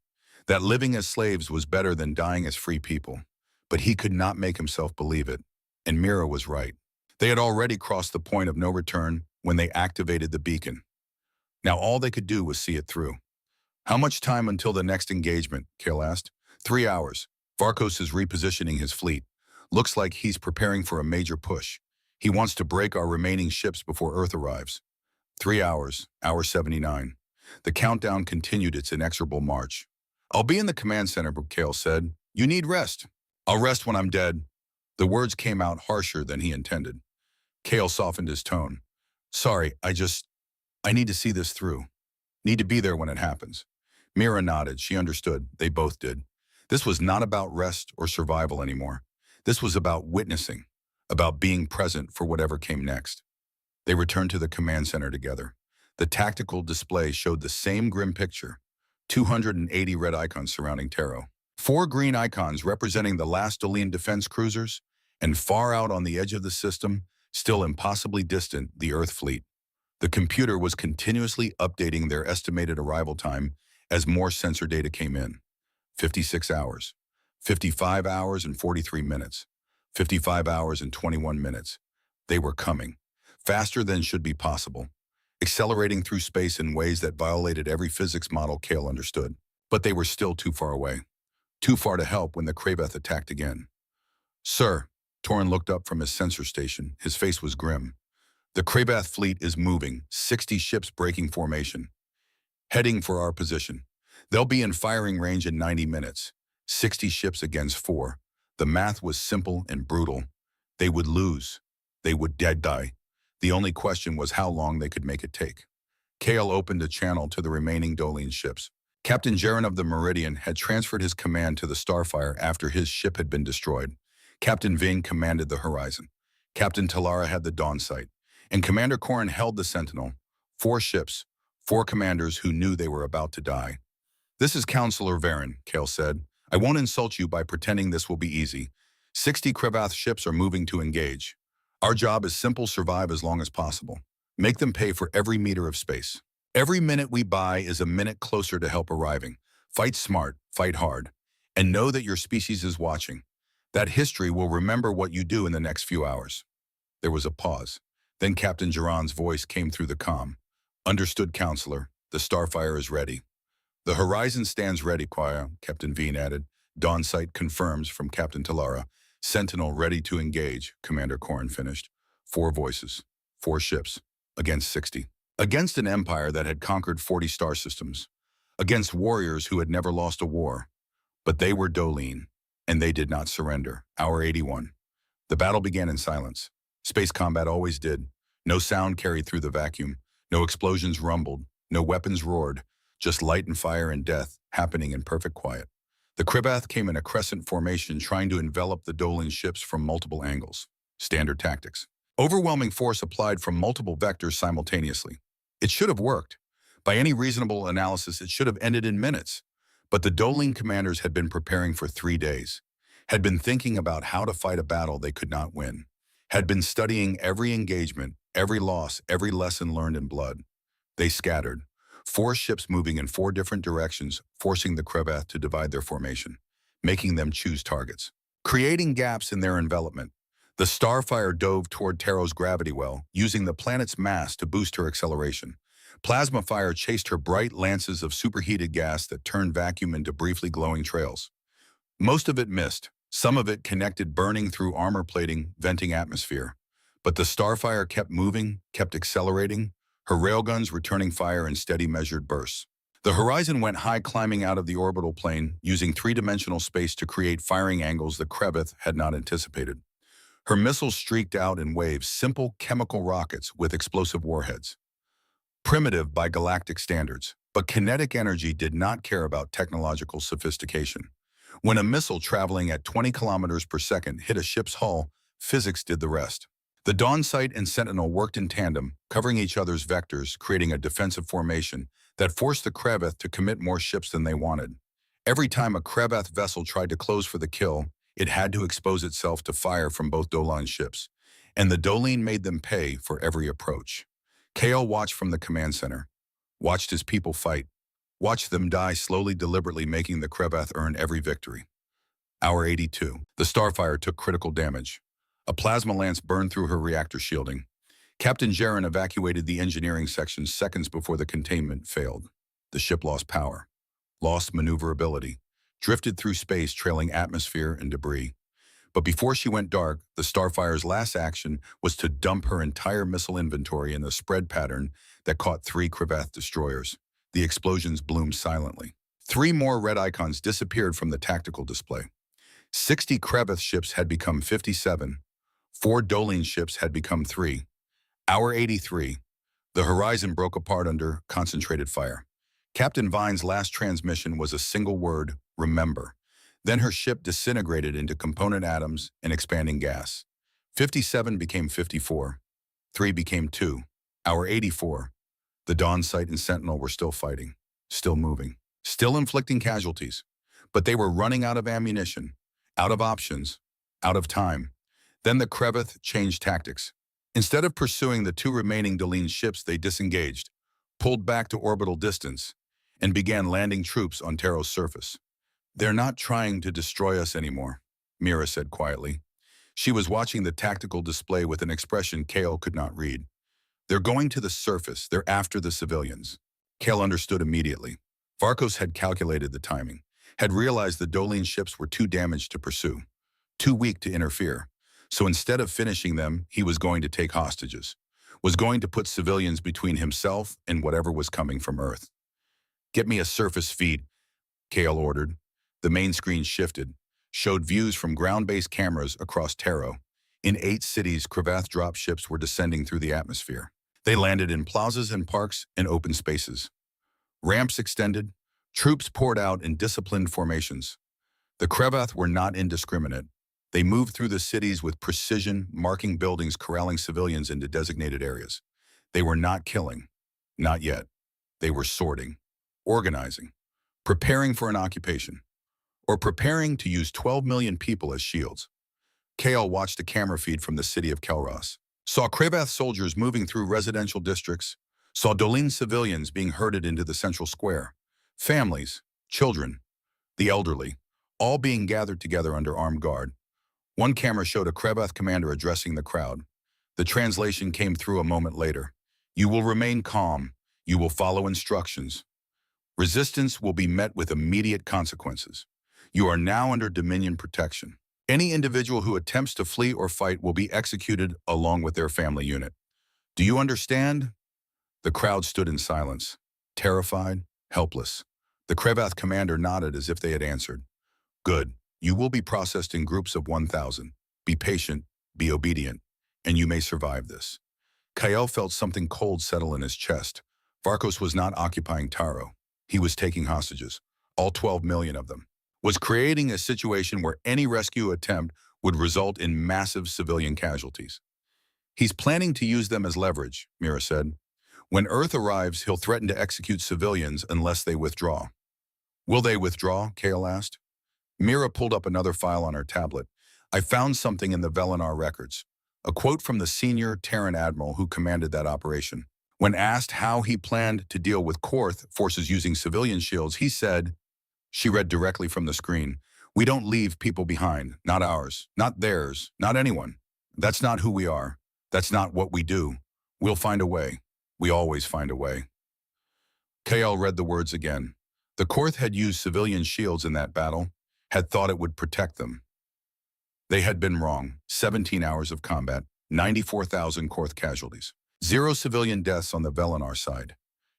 Speaker 1: that living as slaves was better than dying as free people. But he could not make himself believe it, and Mira was right. They had already crossed the point of no return when they activated the beacon. Now all they could do was see it through. "How much time until the next engagement?" Kale asked. 3 hours. Varkos is repositioning his fleet. Looks like he's preparing for a major push. He wants to break our remaining ships before Earth arrives. 3 hours, hour 79. The countdown continued its inexorable march. "I'll be in the command center," Kale said. "You need rest." "I'll rest when I'm dead." The words came out harsher than he intended. Kale softened his tone. "Sorry, I need to see this through. Need to be there when it happens." Mira nodded. She understood. They both did. This was not about rest or survival anymore. This was about witnessing, about being present for whatever came next. They returned to the command center together. The tactical display showed the same grim picture. 280 red icons surrounding Taro. 4 green icons representing the last Dolian defense cruisers, and far out on the edge of the system, still impossibly distant, the Earth fleet. The computer was continuously updating their estimated arrival time as more sensor data came in. 56 hours, 55 hours and 43 minutes, 55 hours and 21 minutes. They were coming, faster than should be possible, accelerating through space in ways that violated every physics model Kale understood. But they were still too far away, too far to help when the Krevath attacked again. "Sir," Torrin looked up from his sensor station. His face was grim. "The Krevath fleet is moving, 60 ships breaking formation, heading for our position. They'll be in firing range in 90 minutes. 60 ships against 4. The math was simple and brutal. They would lose. They would die. The only question was how long they could make it take." Kale opened a channel to the remaining Dolian ships. Captain Jaren of the Meridian had transferred his command to the Starfire after his ship had been destroyed. Captain Ving commanded the Horizon. Captain Talara had the Dawn Sight. And Commander Corrin held the Sentinel. 4 ships, 4 commanders who knew they were about to die. "This is Counselor Varen," Kale said. "I won't insult you by pretending this will be easy. 60 Krevath ships are moving to engage. Our job is simple: survive as long as possible. Make them pay for every meter of space. Every minute we buy is a minute closer to help arriving. Fight smart, fight hard, and know that your species is watching. That history will remember what you do in the next few hours. There was a pause. Then Captain Geron's voice came through the comm. Understood, counselor. The Starfire is ready. The horizon stands ready, Quia, Captain Veen added. Dawn sight confirms from Captain Talara. Sentinel ready to engage, Commander Corrin finished. 4 voices, 4 ships, against 60. Against an empire that had conquered 40 star systems. Against warriors who had never lost a war. But they were Dolene, and they did not surrender. Hour 81. The battle began in silence. Space combat always did. No sound carried through the vacuum. No explosions rumbled. No weapons roared. Just light and fire and death happening in perfect quiet. The Krivath came in a crescent formation, trying to envelop the Dolene ships from multiple angles. Standard tactics. Overwhelming force applied from multiple vectors simultaneously. It should have worked. By any reasonable analysis, it should have ended in minutes. But the Dolene commanders had been preparing for 3 days. Had been thinking about how to fight a battle they could not win. Had been studying every engagement, every loss, every lesson learned in blood. They scattered. 4 ships moving in 4 different directions, forcing the Krivath to divide their formation, making them choose targets. Creating gaps in their envelopment. The Starfire dove toward Taro's gravity well, using the planet's mass to boost her acceleration. Plasma fire chased her bright lances of superheated gas that turned vacuum into briefly glowing trails. Most of it missed. Some of it connected, burning through armor plating, venting atmosphere. But the Starfire kept moving, kept accelerating, her railguns returning fire in steady measured bursts. The horizon went high, climbing out of the orbital plane, using 3-dimensional space to create firing angles the Krivath had not anticipated. Her missiles streaked out in waves, simple chemical rockets with explosive warheads. Primitive by galactic standards, but kinetic energy did not care about technological sophistication. When a missile traveling at 20 kilometers per second hit a ship's hull, physics did the rest. The Dawn Sight and Sentinel worked in tandem, covering each other's vectors, creating a defensive formation that forced the Krivath to commit more ships than they wanted. Every time a Krivath vessel tried to close for the kill, it had to expose itself to fire from both Dolene ships, and the Dolene made them pay for every approach. Kale watched from the command center, watched his people fight, watched them die slowly, deliberately, making the Krivath earn every victory. Hour 82. The Starfire took critical damage. A plasma lance burned through her reactor shielding. Captain Geron evacuated the engineering section seconds before the containment failed. The ship lost power, lost maneuverability, drifted through space, trailing atmosphere and debris. But before she went dark, the Starfire's last action was to dump her entire missile inventory in a spread pattern that caught 3 Krivath destroyers. The explosions bloomed silently. 3 more red icons disappeared from the tactical display. 60 Krivath ships had become 57. 4 Dolene ships had become 3. Hour 83. The horizon broke apart under concentrated fire. Captain Vine's last transmission was a single word: remember. Then her ship disintegrated into component atoms and expanding gas. 57 became 54. 3 became 2. Hour 84. The Dawn Sight and Sentinel were still fighting, still moving, still inflicting casualties. But they were running out of ammunition, out of options, out of time. Then the Krivath changed tactics. Instead of pursuing the 2 remaining Dolene ships, they disengaged, pulled back to orbital distance, and began landing troops on Taro's surface. "They're not trying to destroy us anymore," Mira said quietly. She was watching the tactical display with an expression Kale could not read. "They're going to the surface. They're after the civilians." Kale understood immediately. Varkos had calculated the timing, had realized the Dolene ships were too damaged to pursue, too weak to interfere. So instead of finishing them, he was going to take hostages, was going to put civilians between himself and whatever was coming from Earth. "Get me a surface feed," Kale ordered. The main screen shifted, showed views from ground-based cameras across Taro. In 8 cities, Krivath dropships were descending through the atmosphere. They landed in plazas and parks and open spaces. Ramps extended, troops poured out in disciplined formations. The Krivath were not indiscriminate. They moved through the cities with precision, marking buildings, corralling civilians into designated areas. They were not killing, not yet. They were sorting, organizing, preparing for an occupation, or preparing to use 12 million people as shields. Kale watched a camera feed from the city of Kelros, saw Krevath soldiers moving through residential districts, saw Dolin civilians being herded into the central square, families, children, the elderly, all being gathered together under armed guard. One camera showed a Krevath commander addressing the crowd. The translation came through a moment later. You will remain calm. You will follow instructions. Resistance will be met with immediate consequences. You are now under Dominion protection. Any individual who attempts to flee or fight will be executed along with their family unit. Do you understand? The crowd stood in silence, terrified, helpless. The Krevath commander nodded as if they had answered. Good. You will be processed in groups of 1,000. Be patient, be obedient, and you may survive this. Kael felt something cold settle in his chest. Varkos was not occupying Taro. He was taking hostages, all 12 million of them. Was creating a situation where any rescue attempt would result in massive civilian casualties. He's planning to use them as leverage, Mira said. When Earth arrives, he'll threaten to execute civilians unless they withdraw. Will they withdraw? Kael asked. Mira pulled up another file on her tablet. I found something in the Velinar records. A quote from the senior Terran admiral who commanded that operation. When asked how he planned to deal with Korth forces using civilian shields, he said, she read directly from the screen, we don't leave people behind, not ours, not theirs, not anyone. That's not who we are. That's not what we do. We'll find a way. We always find a way. Kael read the words again. The Korth had used civilian shields in that battle, had thought it would protect them. They had been wrong. 17 hours of combat, 94,000 Korth casualties. 0 civilian deaths on the Velinar side.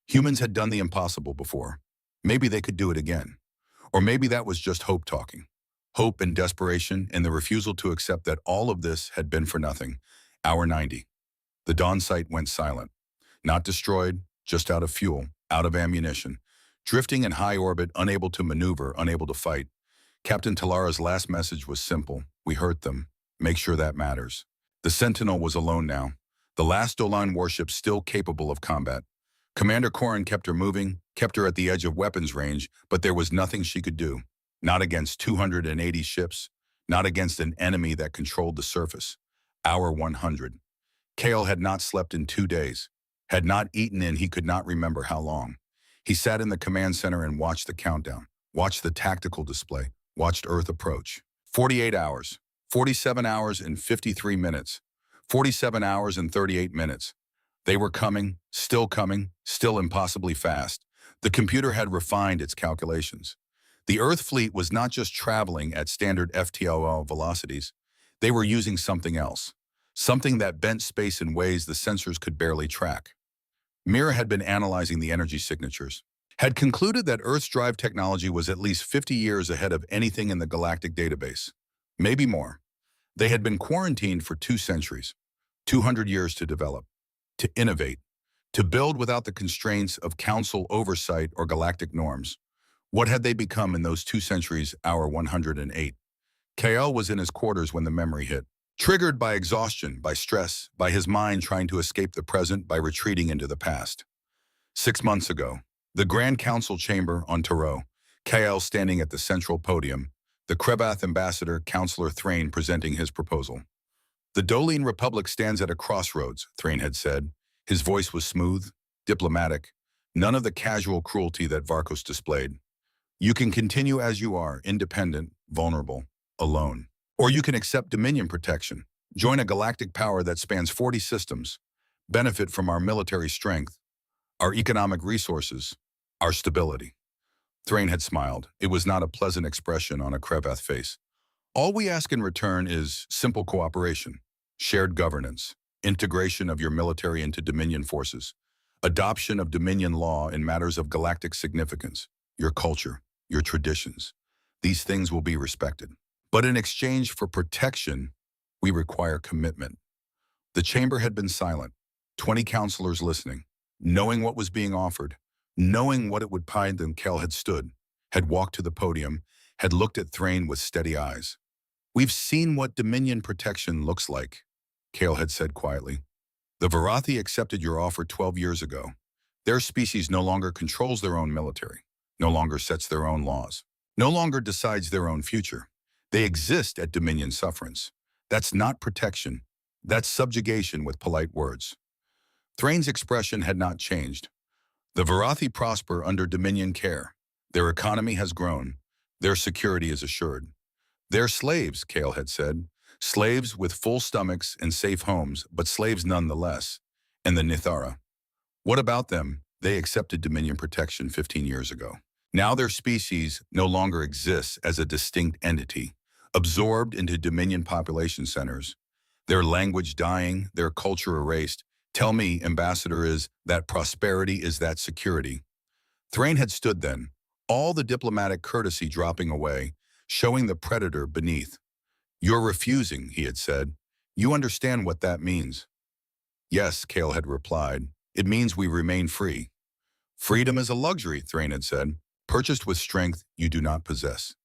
Speaker 1: Humans had done the impossible before. Maybe they could do it again. Or maybe that was just hope talking. Hope and desperation and the refusal to accept that all of this had been for nothing. Hour 90. The Dawn site went silent. Not destroyed, just out of fuel, out of ammunition. Drifting in high orbit, unable to maneuver, unable to fight. Captain Talara's last message was simple. We hurt them. Make sure that matters. The Sentinel was alone now. The last Dolan warship still capable of combat. Commander Korin kept her moving, kept her at the edge of weapons range, but there was nothing she could do. Not against 280 ships, not against an enemy that controlled the surface. Hour 100. Kael had not slept in 2 days, had not eaten in he could not remember how long. He sat in the command center and watched the countdown, watched the tactical display, watched Earth approach. 48 hours, 47 hours and 53 minutes, 47 hours and 38 minutes. They were coming, still impossibly fast. The computer had refined its calculations. The Earth fleet was not just traveling at standard FTOL velocities. They were using something else, something that bent space in ways the sensors could barely track. Mira had been analyzing the energy signatures, had concluded that Earth's drive technology was at least 50 years ahead of anything in the galactic database. Maybe more. They had been quarantined for 2 centuries, 200 years to develop, to innovate, to build without the constraints of council oversight or galactic norms. What had they become in those 2 centuries, hour 108? Kael was in his quarters when the memory hit. Triggered by exhaustion, by stress, by his mind trying to escape the present by retreating into the past. 6 months ago, the Grand Council chamber on Taro, Kael standing at the central podium, the Krevath ambassador, Councillor Thrain, presenting his proposal. The Doline Republic stands at a crossroads, Thrain had said. His voice was smooth, diplomatic, none of the casual cruelty that Varkos displayed. You can continue as you are, independent, vulnerable, alone. Or you can accept Dominion protection, join a galactic power that spans 40 systems, benefit from our military strength, our economic resources, our stability. Thrain had smiled. It was not a pleasant expression on a Krevath face. All we ask in return is simple cooperation, shared governance, integration of your military into Dominion forces, adoption of Dominion law in matters of galactic significance, your culture, your traditions. These things will be respected. But in exchange for protection, we require commitment. The chamber had been silent, 20 counselors listening, knowing what was being offered, knowing what it would find them. Kael had stood, had walked to the podium, had looked at Thrain with steady eyes. We've seen what Dominion protection looks like, Kael had said quietly. The Varathi accepted your offer 12 years ago. Their species no longer controls their own military, no longer sets their own laws, no longer decides their own future. They exist at Dominion sufferance. That's not protection. That's subjugation with polite words. Thrain's expression had not changed. The Varathi prosper under Dominion care. Their economy has grown. Their security is assured. They're slaves, Kale had said. Slaves with full stomachs and safe homes, but slaves nonetheless. And the Nithara. What about them? They accepted Dominion protection 15 years ago. Now their species no longer exists as a distinct entity, absorbed into Dominion population centers. Their language dying, their culture erased. Tell me, Ambassador, is that prosperity is that security? Thrain had stood then, all the diplomatic courtesy dropping away, showing the predator beneath. You're refusing, he had said. You understand what that means. Yes, Kale had replied. It means we remain free. Freedom is a luxury, Thrain had said, purchased with strength you do not possess.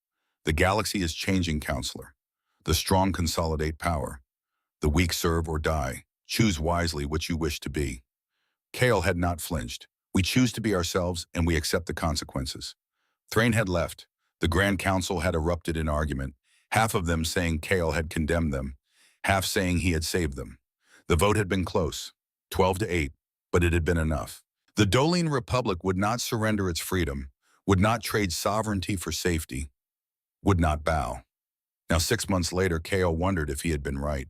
Speaker 1: The galaxy is changing, Counselor. The strong consolidate power. The weak serve or die. Choose wisely which you wish to be. Kale had not flinched. We choose to be ourselves and we accept the consequences. Thrain had left. The Grand Council had erupted in argument, half of them saying Kale had condemned them, half saying he had saved them. The vote had been close, 12-8, but it had been enough. The Dolian Republic would not surrender its freedom, would not trade sovereignty for safety, would not bow. Now 6 months later, Kale wondered if he had been right.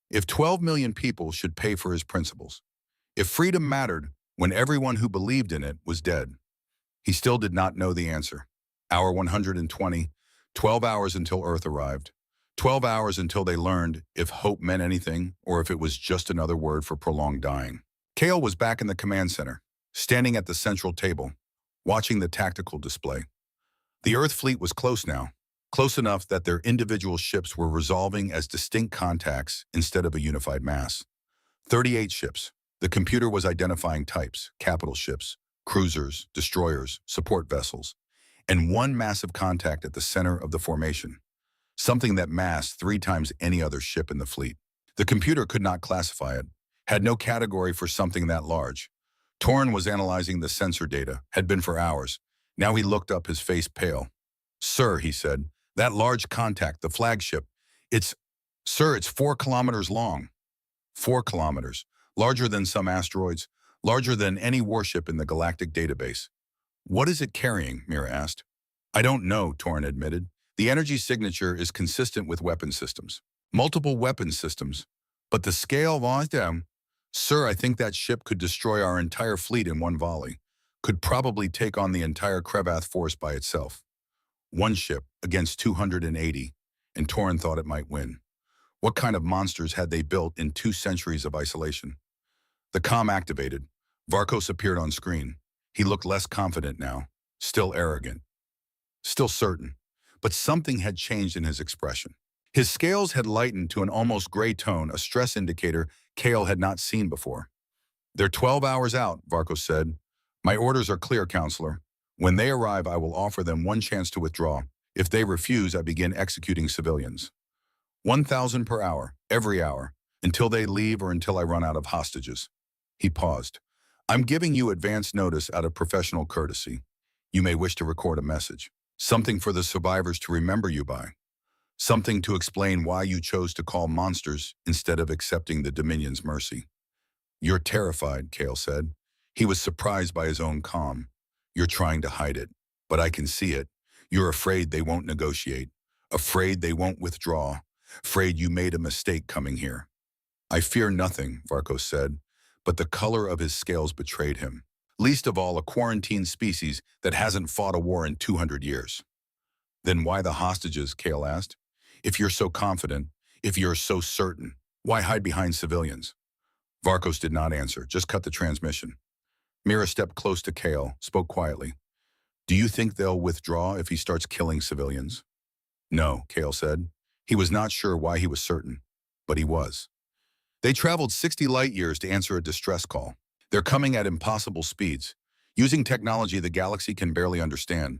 Speaker 1: If 12 million people should pay for his principles, if freedom mattered when everyone who believed in it was dead, he still did not know the answer. Hour 120, 12 hours until Earth arrived, 12 hours until they learned if hope meant anything or if it was just another word for prolonged dying. Kale was back in the command center, standing at the central table, watching the tactical display. The Earth fleet was close now, close enough that their individual ships were resolving as distinct contacts instead of a unified mass. 38 ships. The computer was identifying types, capital ships, cruisers, destroyers, support vessels, and one massive contact at the center of the formation, something that massed 3 times any other ship in the fleet. The computer could not classify it, had no category for something that large. Torn was analyzing the sensor data, had been for hours. Now he looked up, his face pale. Sir, he said, that large contact, the flagship, it's 4 kilometers long. 4 kilometers, larger than some asteroids, larger than any warship in the galactic database. What is it carrying? Mira asked. I don't know, Torn admitted. The energy signature is consistent with weapon systems. Multiple weapon systems. But the scale was down. Sir, I think that ship could destroy our entire fleet in one volley. Could probably take on the entire Krevath force by itself. One ship against 280, and Torn thought it might win. What kind of monsters had they built in 2 centuries of isolation? The comm activated. Varkos appeared on screen. He looked less confident now, still arrogant, still certain, but something had changed in his expression. His scales had lightened to an almost gray tone, a stress indicator Kale had not seen before. They're 12 hours out, Varkos said. My orders are clear, Counselor. When they arrive, I will offer them 1 chance to withdraw. If they refuse, I begin executing civilians. 1,000 per hour, every hour, until they leave or until I run out of hostages. He paused. I'm giving you advance notice out of professional courtesy. You may wish to record a message. Something for the survivors to remember you by. Something to explain why you chose to call monsters instead of accepting the Dominion's mercy. You're terrified, Kale said. He was surprised by his own calm. You're trying to hide it, but I can see it. You're afraid they won't negotiate, afraid they won't withdraw, afraid you made a mistake coming here. I fear nothing, Varkos said, but the color of his scales betrayed him. Least of all a quarantined species that hasn't fought a war in 200 years. Then why the hostages, Kale asked. If you're so confident, if you're so certain, why hide behind civilians? Varkos did not answer, just cut the transmission. Mira stepped close to Kale, spoke quietly. Do you think they'll withdraw if he starts killing civilians? No, Kale said. He was not sure why he was certain, but he was. They traveled 60 light years to answer a distress call. They're coming at impossible speeds, using technology the galaxy can barely understand.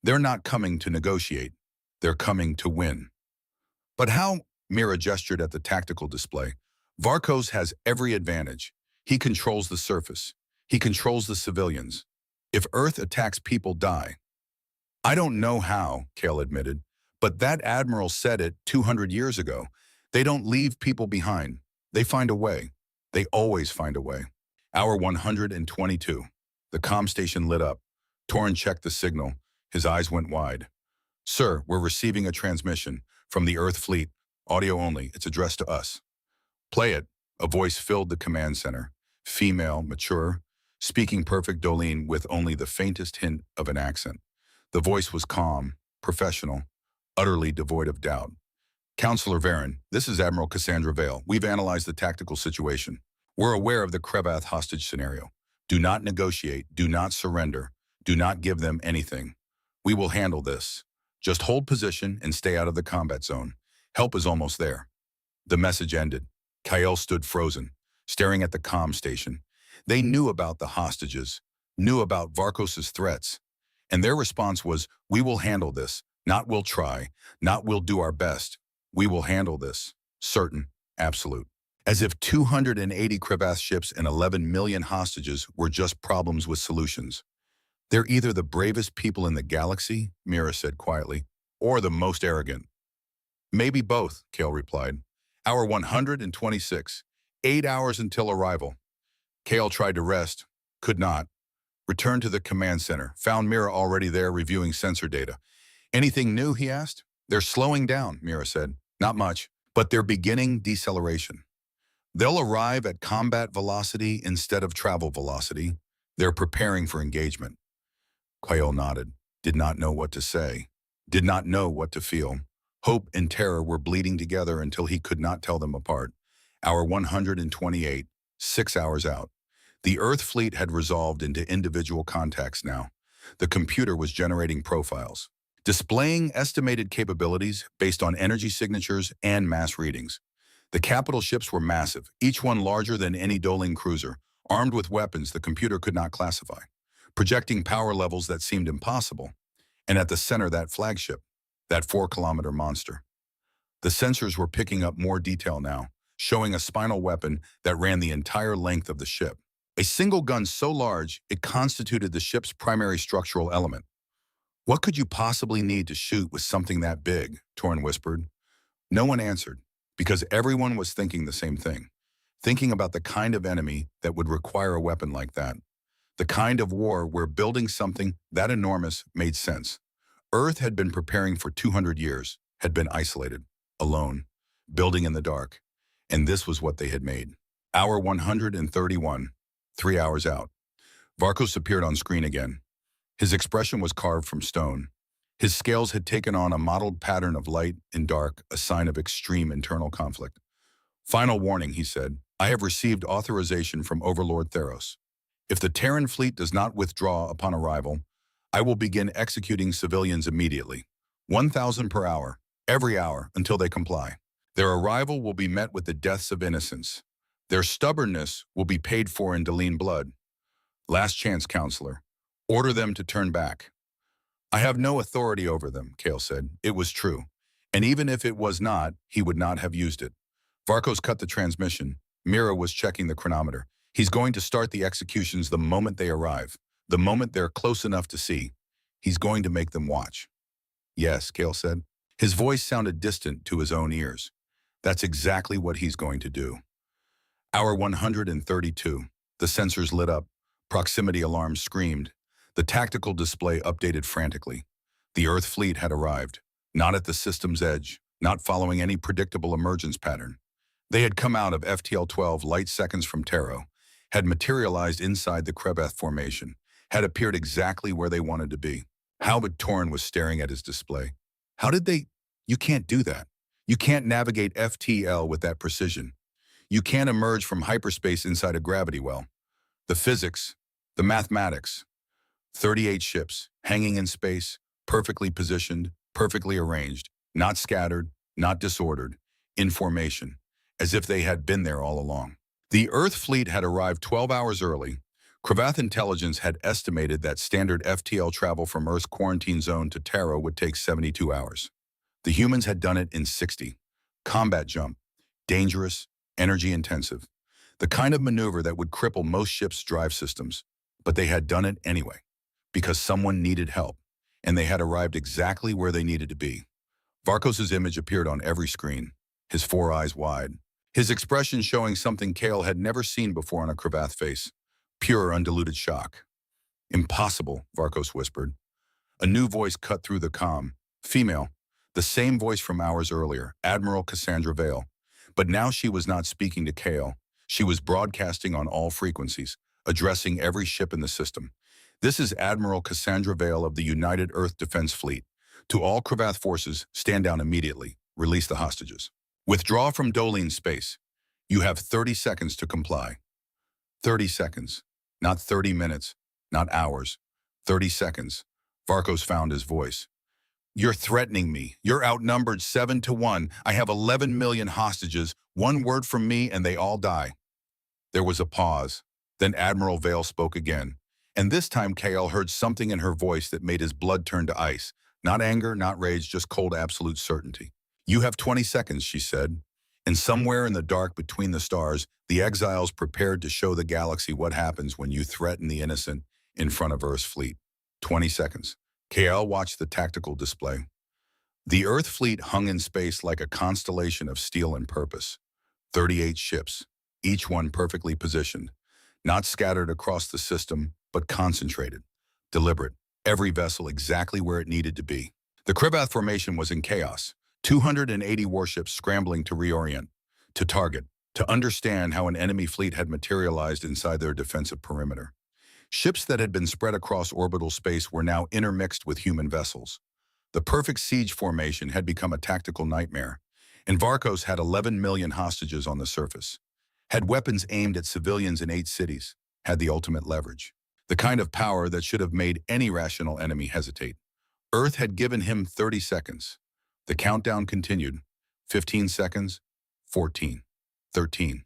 Speaker 1: They're not coming to negotiate. They're coming to win. But how? Mira gestured at the tactical display. Varkos has every advantage. He controls the surface. He controls the civilians. If Earth attacks, people die. I don't know how, Kale admitted, but that admiral said it 200 years ago. They don't leave people behind. They find a way. They always find a way. Hour 122. The comm station lit up. Torrin checked the signal. His eyes went wide. Sir, we're receiving a transmission from the Earth fleet. Audio only. It's addressed to us. Play it. A voice filled the command center. Female, mature, speaking perfect Dolene with only the faintest hint of an accent. The voice was calm, professional, utterly devoid of doubt. Counselor Varen, this is Admiral Cassandra Vale. We've analyzed the tactical situation. We're aware of the Krevath hostage scenario. Do not negotiate. Do not surrender. Do not give them anything. We will handle this. Just hold position and stay out of the combat zone. Help is almost there. The message ended. Kyle stood frozen, staring at the comm station. They knew about the hostages, knew about Varkos's threats, and their response was, we will handle this. Not we'll try, not we'll do our best. We will handle this. Certain, absolute. As if 280 Krevath ships and 11 million hostages were just problems with solutions. They're either the bravest people in the galaxy, Mira said quietly, or the most arrogant. Maybe both, Kale replied. Hour 126. 8 hours until arrival. Kale tried to rest, could not. Returned to the command center, found Mira already there reviewing sensor data. Anything new, he asked. They're slowing down, Mira said. Not much, but they're beginning deceleration. They'll arrive at combat velocity instead of travel velocity. They're preparing for engagement. Kyle nodded, did not know what to say, did not know what to feel. Hope and terror were bleeding together until he could not tell them apart. Hour 128, 6 hours out. The Earth fleet had resolved into individual contacts now. The computer was generating profiles, displaying estimated capabilities based on energy signatures and mass readings. The capital ships were massive, each one larger than any Doling cruiser, armed with weapons the computer could not classify, projecting power levels that seemed impossible. And at the center, that flagship, that 4-kilometer monster. The sensors were picking up more detail now, showing a spinal weapon that ran the entire length of the ship. A single gun so large, it constituted the ship's primary structural element. What could you possibly need to shoot with something that big? Torrin whispered. No one answered, because everyone was thinking the same thing, thinking about the kind of enemy that would require a weapon like that, the kind of war where building something that enormous made sense. Earth had been preparing for 200 years, had been isolated, alone, building in the dark, and this was what they had made. Hour 131, 3 hours out. Varkos appeared on screen again. His expression was carved from stone. His scales had taken on a mottled pattern of light and dark, a sign of extreme internal conflict. Final warning, he said. I have received authorization from Overlord Theros. If the Terran fleet does not withdraw upon arrival, I will begin executing civilians immediately. 1,000 per hour, every hour, until they comply. Their arrival will be met with the deaths of innocents. Their stubbornness will be paid for in Dolene blood. Last chance, counselor. Order them to turn back. I have no authority over them, Kale said. It was true. And even if it was not, he would not have used it. Varkos cut the transmission. Mira was checking the chronometer. He's going to start the executions the moment they arrive, the moment they're close enough to see. He's going to make them watch. Yes, Kale said. His voice sounded distant to his own ears. That's exactly what he's going to do. Hour 132. The sensors lit up. Proximity alarms screamed. The tactical display updated frantically. The Earth fleet had arrived, not at the system's edge, not following any predictable emergence pattern. They had come out of FTL-12 light seconds from Taro, had materialized inside the Krevath formation, had appeared exactly where they wanted to be. Halbert Torrin was staring at his display. How did they? You can't do that. You can't navigate FTL with that precision. You can't emerge from hyperspace inside a gravity well. The physics, the mathematics. 38 ships, hanging in space, perfectly positioned, perfectly arranged, not scattered, not disordered, in formation, as if they had been there all along. The Earth fleet had arrived 12 hours early. Krevath intelligence had estimated that standard FTL travel from Earth's quarantine zone to Taro would take 72 hours. The humans had done it in 60. Combat jump, dangerous, energy intensive. The kind of maneuver that would cripple most ships' drive systems. But they had done it anyway, because someone needed help, and they had arrived exactly where they needed to be. Varkos's image appeared on every screen. his four eyes wide. His expression showing something Kale had never seen before on a Cravath face. Pure, undiluted shock. Impossible, Varkos whispered. A new voice cut through the calm. Female. The same voice from hours earlier, Admiral Cassandra Vale. But now she was not speaking to Kale. She was broadcasting on all frequencies, addressing every ship in the system. This is Admiral Cassandra Vale of the United Earth Defense Fleet. To all Cravath forces, stand down immediately. Release the hostages. Withdraw from Dolene space. You have 30 seconds to comply. 30 seconds. Not 30 minutes. Not hours. 30 seconds. Varkos found his voice. You're threatening me. You're outnumbered 7-1. I have 11 million hostages. One word from me and they all die. There was a pause. Then Admiral Vale spoke again. And this time Kale heard something in her voice that made his blood turn to ice. Not anger, not rage, just cold absolute certainty. You have 20 seconds, she said. And somewhere in the dark between the stars, the exiles prepared to show the galaxy what happens when you threaten the innocent in front of Earth's fleet. 20 seconds. Kale watched the tactical display. The Earth fleet hung in space like a constellation of steel and purpose. 38 ships, each one perfectly positioned, not scattered across the system, but concentrated, deliberate, every vessel exactly where it needed to be. The Cravath formation was in chaos, 280 warships scrambling to reorient, to target, to understand how an enemy fleet had materialized inside their defensive perimeter. Ships that had been spread across orbital space were now intermixed with human vessels. The perfect siege formation had become a tactical nightmare, and Varkos had 11 million hostages on the surface, had weapons aimed at civilians in 8 cities, had the ultimate leverage, the kind of power that should have made any rational enemy hesitate. Earth had given him 30 seconds. The countdown continued. 15 seconds, 14, 13.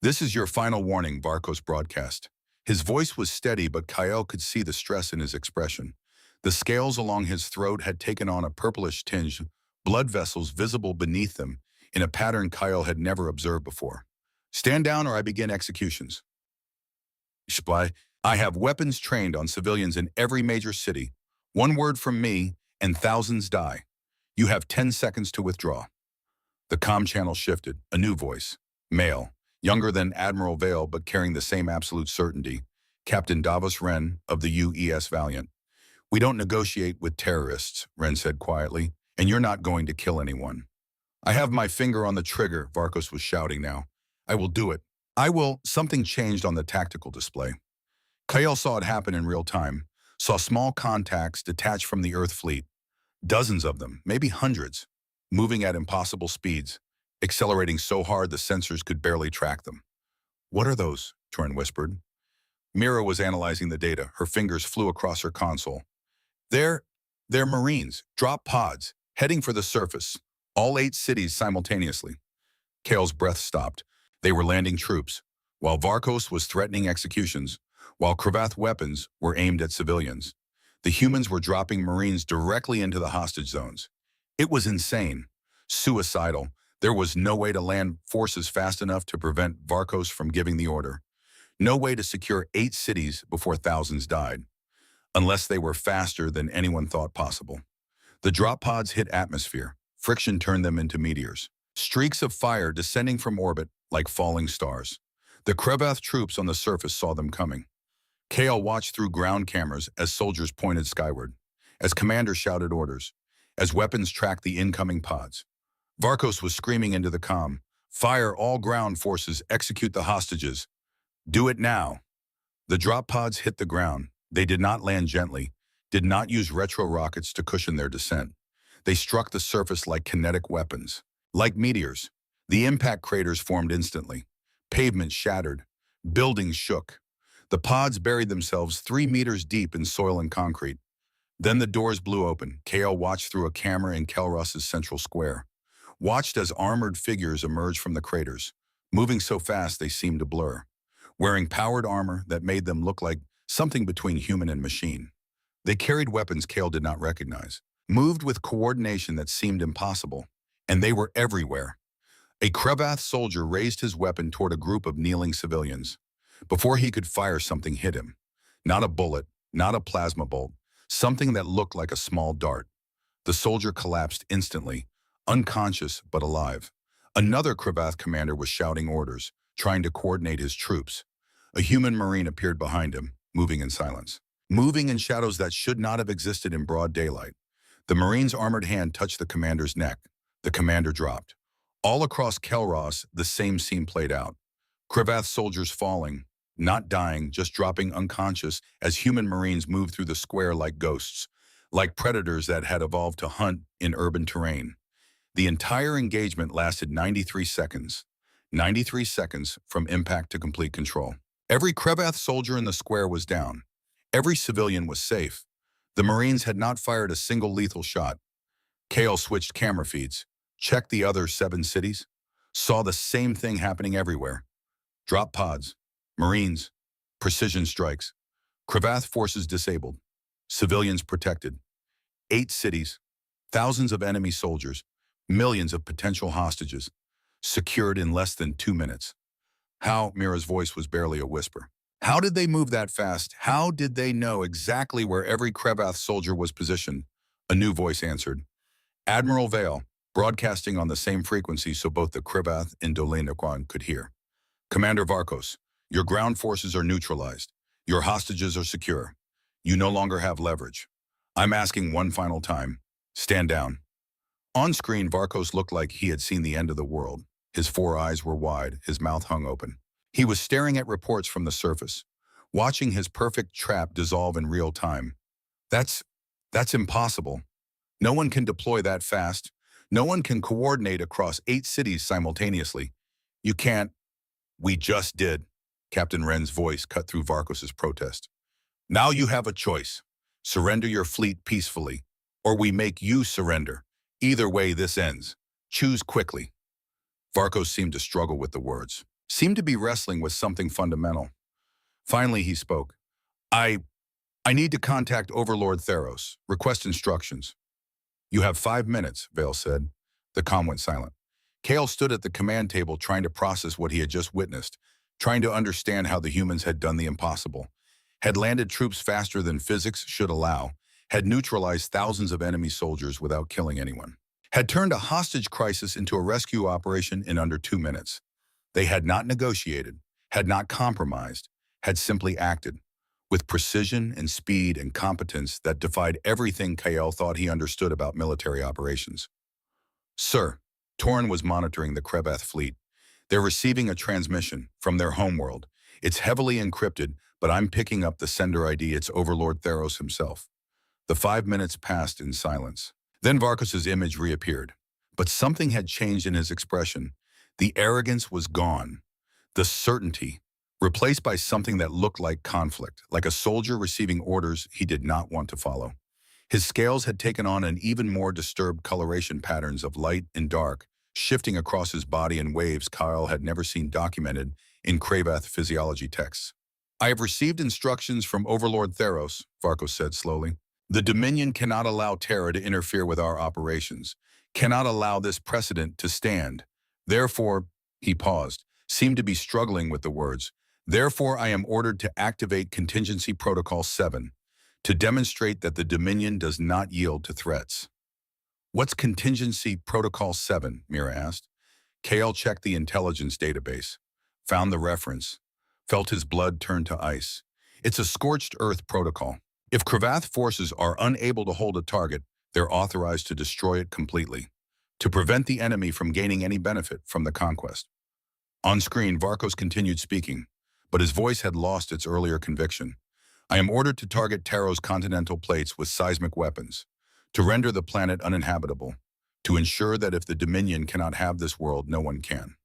Speaker 1: This is your final warning, Varkos broadcast. His voice was steady, but Kyle could see the stress in his expression. The scales along his throat had taken on a purplish tinge, blood vessels visible beneath them, in a pattern Kyle had never observed before. Stand down or I begin executions. HFY, I have weapons trained on civilians in every major city. One word from me, and thousands die. You have 10 seconds to withdraw. The comm channel shifted, a new voice. Male, younger than Admiral Vale but carrying the same absolute certainty. Captain Davos Wren of the UES Valiant. We don't negotiate with terrorists, Wren said quietly, and you're not going to kill anyone. I have my finger on the trigger, Varkos was shouting now. I will do it. I will. Something changed on the tactical display. Kyle saw it happen in real time, saw small contacts detach from the Earth fleet. Dozens of them, maybe hundreds, moving at impossible speeds, accelerating so hard the sensors could barely track them. What are those? Torrin whispered. Mira was analyzing the data. Her fingers flew across her console. They're Marines, drop pods, heading for the surface. All 8 cities simultaneously. Kale's breath stopped. They were landing troops, while Varkos was threatening executions, while Cravath weapons were aimed at civilians. The humans were dropping Marines directly into the hostage zones. It was insane, suicidal. There was no way to land forces fast enough to prevent Varkos from giving the order. No way to secure 8 cities before thousands died, unless they were faster than anyone thought possible. The drop pods hit atmosphere. Friction turned them into meteors. Streaks of fire descending from orbit like falling stars. The Cravath troops on the surface saw them coming. Kale watched through ground cameras as soldiers pointed skyward, as commanders shouted orders, as weapons tracked the incoming pods. Varkos was screaming into the comm, "Fire all ground forces, execute the hostages. Do it now." The drop pods hit the ground. They did not land gently, did not use retro rockets to cushion their descent. They struck the surface like kinetic weapons. Like meteors, the impact craters formed instantly. Pavement shattered. Buildings shook. The pods buried themselves 3 meters deep in soil and concrete. Then the doors blew open. Kale watched through a camera in Kelross's central square. Watched as armored figures emerged from the craters, moving so fast they seemed to blur, wearing powered armor that made them look like something between human and machine. They carried weapons Kale did not recognize, moved with coordination that seemed impossible, and they were everywhere. A Cravath soldier raised his weapon toward a group of kneeling civilians. Before he could fire, something hit him. Not a bullet, not a plasma bolt, something that looked like a small dart. The soldier collapsed instantly, unconscious but alive. Another Cravath commander was shouting orders, trying to coordinate his troops. A human marine appeared behind him, moving in silence. Moving in shadows that should not have existed in broad daylight. The marine's armored hand touched the commander's neck. The commander dropped. All across Kelros, the same scene played out. Cravath soldiers falling, not dying, just dropping unconscious as human marines moved through the square like ghosts, like predators that had evolved to hunt in urban terrain. The entire engagement lasted 93 seconds. 93 seconds from impact to complete control. Every Cravath soldier in the square was down. Every civilian was safe. The Marines had not fired a single lethal shot. Kale switched camera feeds, checked the other 7 cities, saw the same thing happening everywhere. Drop pods, Marines, precision strikes, Cravath forces disabled, civilians protected. 8 cities, thousands of enemy soldiers, millions of potential hostages, secured in less than 2 minutes. How? Mira's voice was barely a whisper. How did they move that fast? How did they know exactly where every Cravath soldier was positioned? A new voice answered. Admiral Vale, broadcasting on the same frequency so both the Cravath and Dolinaquan could hear. Commander Varkos, your ground forces are neutralized. Your hostages are secure. You no longer have leverage. I'm asking one final time. Stand down. On screen, Varkos looked like he had seen the end of the world. His 4 eyes were wide, his mouth hung open. He was staring at reports from the surface, watching his perfect trap dissolve in real time. That's impossible. No one can deploy that fast. No one can coordinate across 8 cities simultaneously. You can't. We just did. Captain Wren's voice cut through Varkos's protest. Now you have a choice. Surrender your fleet peacefully, or we make you surrender. Either way, this ends. Choose quickly. Varkos seemed to struggle with the words, seemed to be wrestling with something fundamental. Finally, he spoke. I need to contact Overlord Theros. Request instructions. You have 5 minutes, Vale said. The comm went silent. Kale stood at the command table trying to process what he had just witnessed, trying to understand how the humans had done the impossible, had landed troops faster than physics should allow, had neutralized thousands of enemy soldiers without killing anyone, had turned a hostage crisis into a rescue operation in under 2 minutes. They had not negotiated, had not compromised, had simply acted, with precision and speed and competence that defied everything Kael thought he understood about military operations. Sir, Torn was monitoring the Cravath fleet. They're receiving a transmission from their homeworld. It's heavily encrypted, but I'm picking up the sender ID. It's Overlord Theros himself. The 5 minutes passed in silence. Then Varkos's image reappeared. But something had changed in his expression. The arrogance was gone. The certainty, replaced by something that looked like conflict, like a soldier receiving orders he did not want to follow. His scales had taken on an even more disturbed coloration patterns of light and dark, shifting across his body in waves Kyle had never seen documented in Cravath physiology texts. I have received instructions from Overlord Theros, Varkos said slowly. The Dominion cannot allow Terra to interfere with our operations, cannot allow this precedent to stand. Therefore, he paused, seemed to be struggling with the words. Therefore, I am ordered to activate Contingency Protocol 7, to demonstrate that the Dominion does not yield to threats. What's Contingency Protocol 7? Mira asked. Kale checked the intelligence database, found the reference, felt his blood turn to ice. It's a scorched earth protocol. If Cravath forces are unable to hold a target, they're authorized to destroy it completely, to prevent the enemy from gaining any benefit from the conquest. On screen, Varkos continued speaking, but his voice had lost its earlier conviction. I am ordered to target Taro's continental plates with seismic weapons, to render the planet uninhabitable, to ensure that if the Dominion cannot have this world, no one can.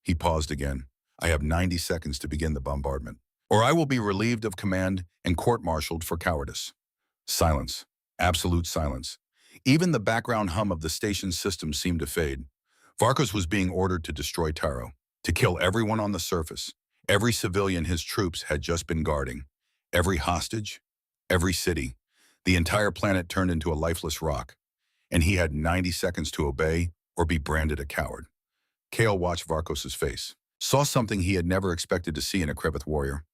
Speaker 1: He paused again. I have 90 seconds to begin the bombardment, or I will be relieved of command and court-martialed for cowardice. Silence. Absolute silence. Even the background hum of the station's system seemed to fade. Varkos was being ordered to destroy Taro, to kill everyone on the surface, every civilian his troops had just been guarding, every hostage, every city. The entire planet turned into a lifeless rock, and he had 90 seconds to obey or be branded a coward. Kale watched Varkos's face, saw something he had never expected to see in a Cravath warrior.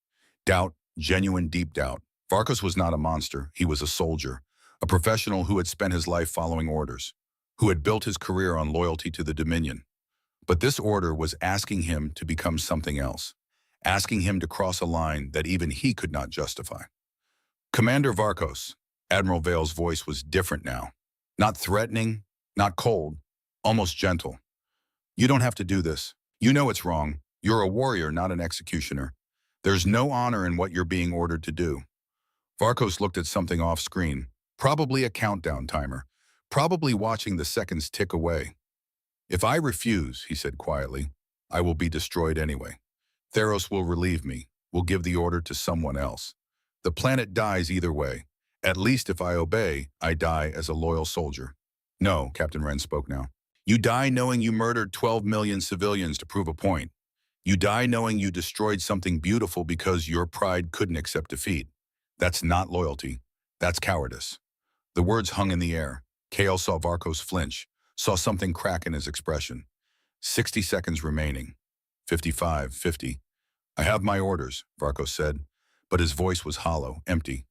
Speaker 1: Doubt, genuine deep doubt. Varkos was not a monster, he was a soldier, a professional who had spent his life following orders, who had built his career on loyalty to the Dominion. But this order was asking him to become something else, asking him to cross a line that even he could not justify. Commander Varkos, Admiral Vale's voice was different now. Not threatening, not cold, almost gentle. You don't have to do this. You know it's wrong. You're a warrior, not an executioner. There's no honor in what you're being ordered to do. Varkos looked at something off screen, probably a countdown timer, probably watching the seconds tick away. If I refuse, he said quietly, I will be destroyed anyway. Theros will relieve me, will give the order to someone else. The planet dies either way. At least if I obey, I die as a loyal soldier. No, Captain Wren spoke now. You die knowing you murdered 12 million civilians to prove a point. You die knowing you destroyed something beautiful because your pride couldn't accept defeat. That's not loyalty. That's cowardice. The words hung in the air. Kale saw Varkos flinch, saw something crack in his expression. 60 seconds remaining. 55, 50. I have my orders, Varkos said, but his voice was hollow, empty.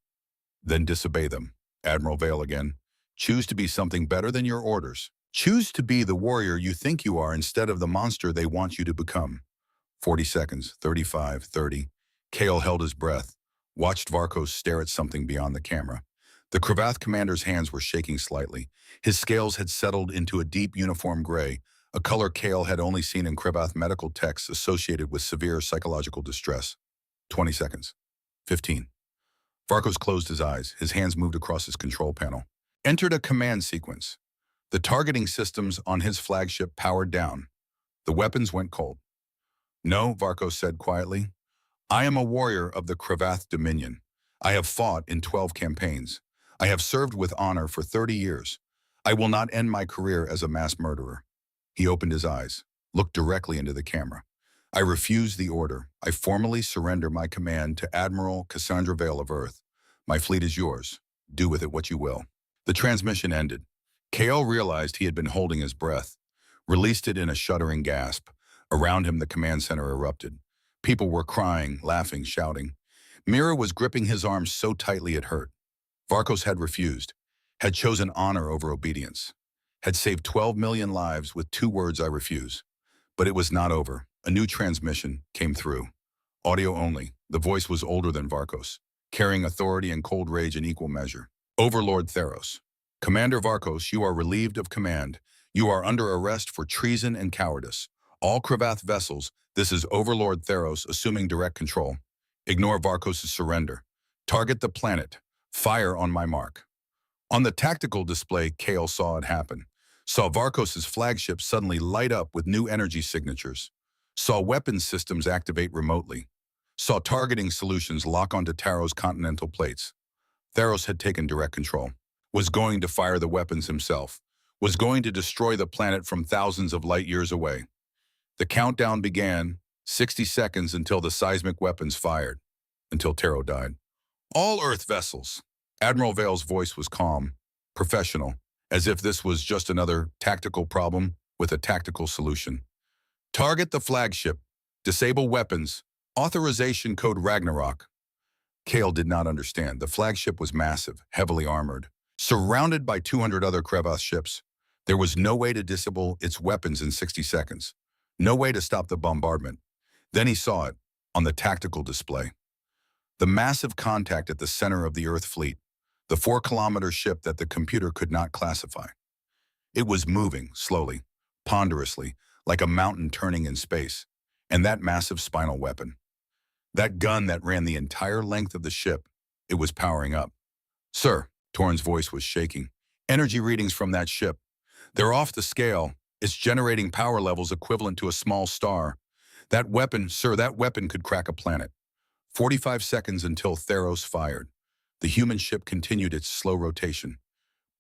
Speaker 1: Then disobey them. Admiral Vale again. Choose to be something better than your orders. Choose to be the warrior you think you are instead of the monster they want you to become. 40 seconds, 35, 30. Kale held his breath, watched Varkos stare at something beyond the camera. The Cravath commander's hands were shaking slightly. His scales had settled into a deep uniform gray, a color Kale had only seen in Cravath medical texts associated with severe psychological distress. 20 seconds. 15. Varkos closed his eyes. His hands moved across his control panel. Entered a command sequence. The targeting systems on his flagship powered down. The weapons went cold. No, Varkos said quietly. I am a warrior of the Cravath Dominion. I have fought in 12 campaigns. I have served with honor for 30 years. I will not end my career as a mass murderer. He opened his eyes, looked directly into the camera. I refuse the order. I formally surrender my command to Admiral Cassandra Vale of Earth. My fleet is yours. Do with it what you will. The transmission ended. Kale realized he had been holding his breath, released it in a shuddering gasp. Around him, the command center erupted. People were crying, laughing, shouting. Mira was gripping his arms so tightly it hurt. Varkos had refused, had chosen honor over obedience, had saved 12 million lives with 2 words, I refuse. But it was not over. A new transmission came through. Audio only. The voice was older than Varkos, carrying authority and cold rage in equal measure. Overlord Theros. Commander Varkos, you are relieved of command. You are under arrest for treason and cowardice. All Cravath vessels, this is Overlord Theros assuming direct control. Ignore Varkos' surrender. Target the planet. Fire on my mark. On the tactical display, Kale saw it happen. Saw Varkos' flagship suddenly light up with new energy signatures. Saw weapons systems activate remotely. Saw targeting solutions lock onto Taro's continental plates. Theros had taken direct control. Was going to fire the weapons himself. Was going to destroy the planet from thousands of light years away. The countdown began, 60 seconds until the seismic weapons fired, until Taro died. All Earth vessels. Admiral Vale's voice was calm, professional, as if this was just another tactical problem with a tactical solution. Target the flagship. Disable weapons. Authorization code Ragnarok. Kale did not understand. The flagship was massive, heavily armored, surrounded by 200 other Cravath ships. There was no way to disable its weapons in 60 seconds. No way to stop the bombardment. Then he saw it, on the tactical display. The massive contact at the center of the Earth fleet, the 4-kilometer ship that the computer could not classify. It was moving, slowly, ponderously, like a mountain turning in space. And that massive spinal weapon. That gun that ran the entire length of the ship, it was powering up. Sir, Torn's voice was shaking. Energy readings from that ship. They're off the scale. It's generating power levels equivalent to a small star. That weapon, sir, that weapon could crack a planet. 45 seconds until Theros fired. The human ship continued its slow rotation,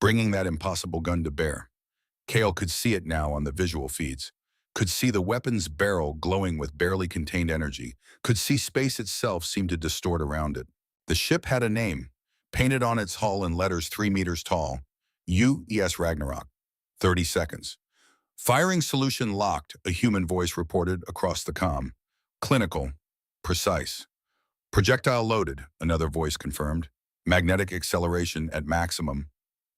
Speaker 1: bringing that impossible gun to bear. Kale could see it now on the visual feeds. Could see the weapon's barrel glowing with barely contained energy. Could see space itself seem to distort around it. The ship had a name, painted on its hull in letters 3 meters tall. UES Ragnarok. 30 seconds. Firing solution locked, a human voice reported across the comm. Clinical. Precise. Projectile loaded, another voice confirmed. Magnetic acceleration at maximum,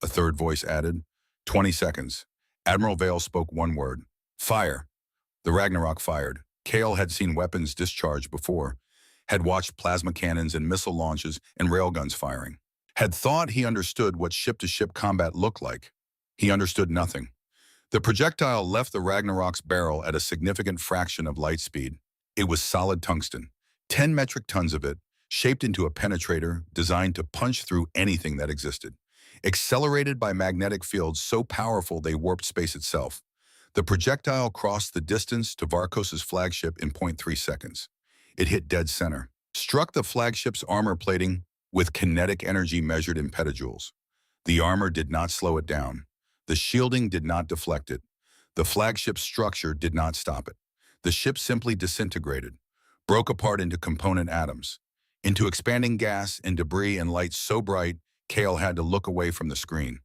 Speaker 1: a third voice added. 20 seconds. Admiral Vale spoke one word. Fire. The Ragnarok fired. Kale had seen weapons discharged before, had watched plasma cannons and missile launches and railguns firing, had thought he understood what ship-to-ship combat looked like. He understood nothing. The projectile left the Ragnarok's barrel at a significant fraction of light speed. It was solid tungsten, 10 metric tons of it, shaped into a penetrator designed to punch through anything that existed. Accelerated by magnetic fields so powerful they warped space itself, the projectile crossed the distance to Varkos's flagship in 0.3 seconds. It hit dead center, struck the flagship's armor plating with kinetic energy measured in petajoules. The armor did not slow it down. The shielding did not deflect it. The flagship's structure did not stop it. The ship simply disintegrated, broke apart into component atoms, into expanding gas and debris and light so bright, Kale had to look away from the screen.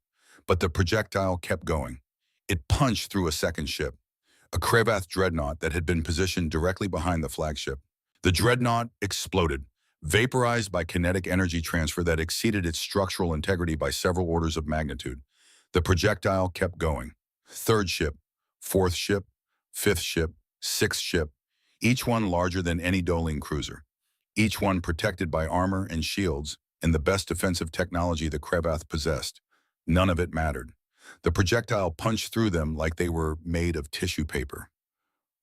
Speaker 1: But the projectile kept going. It punched through a second ship, a Krevath dreadnought that had been positioned directly behind the flagship. The dreadnought exploded, vaporized by kinetic energy transfer that exceeded its structural integrity by several orders of magnitude. The projectile kept going. Third ship, fourth ship, fifth ship, sixth ship, each one larger than any Doling cruiser, each one protected by armor and shields and the best defensive technology the Krevath possessed. None of it mattered. The projectile punched through them like they were made of tissue paper,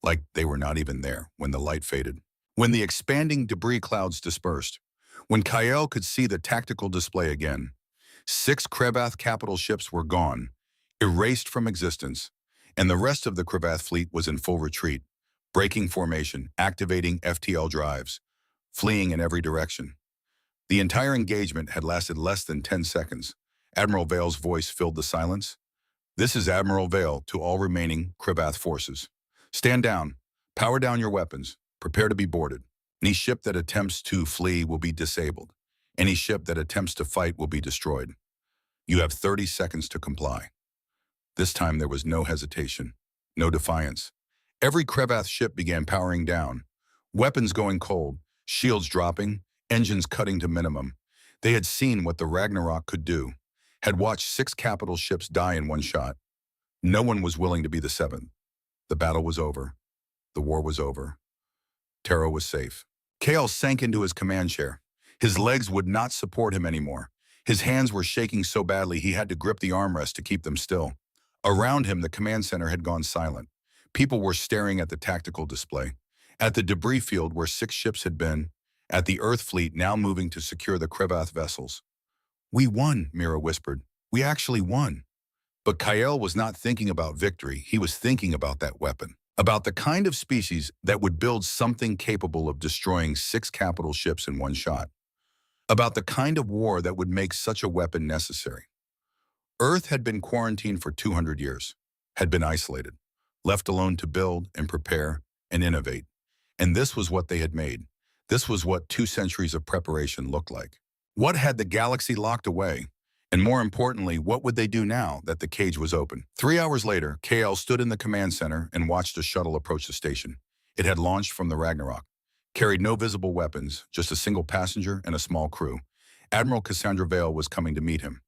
Speaker 1: like they were not even there when the light faded. When the expanding debris clouds dispersed, when Kyle could see the tactical display again, 6 Krevath capital ships were gone, erased from existence, and the rest of the Krevath fleet was in full retreat, breaking formation, activating FTL drives, fleeing in every direction. The entire engagement had lasted less than 10 seconds. Admiral Vale's voice filled the silence. "This is Admiral Vale to all remaining Krevath forces. Stand down, power down your weapons, prepare to be boarded. Any ship that attempts to flee will be disabled. Any ship that attempts to fight will be destroyed. You have 30 seconds to comply." This time there was no hesitation, no defiance. Every Krevath ship began powering down, weapons going cold, shields dropping, engines cutting to minimum. They had seen what the Ragnarok could do, had watched 6 capital ships die in one shot. No one was willing to be the 7th. The battle was over. The war was over. Taro was safe. Kale sank into his command chair. His legs would not support him anymore. His hands were shaking so badly he had to grip the armrest to keep them still. Around him, the command center had gone silent. People were staring at the tactical display, at the debris field where 6 ships had been, at the Earth fleet now moving to secure the Krevath vessels. "We won," Mira whispered. "We actually won." But Kyle was not thinking about victory. He was thinking about that weapon, about the kind of species that would build something capable of destroying 6 capital ships in one shot, about the kind of war that would make such a weapon necessary. Earth had been quarantined for 200 years, had been isolated, left alone to build and prepare and innovate. And this was what they had made. This was what 2 centuries of preparation looked like. What had the galaxy locked away? And more importantly, what would they do now that the cage was open? 3 hours later, KL stood in the command center and watched a shuttle approach the station. It had launched from the Ragnarok, carried no visible weapons, just a single passenger and a small crew. Admiral Cassandra Vale was coming to meet him.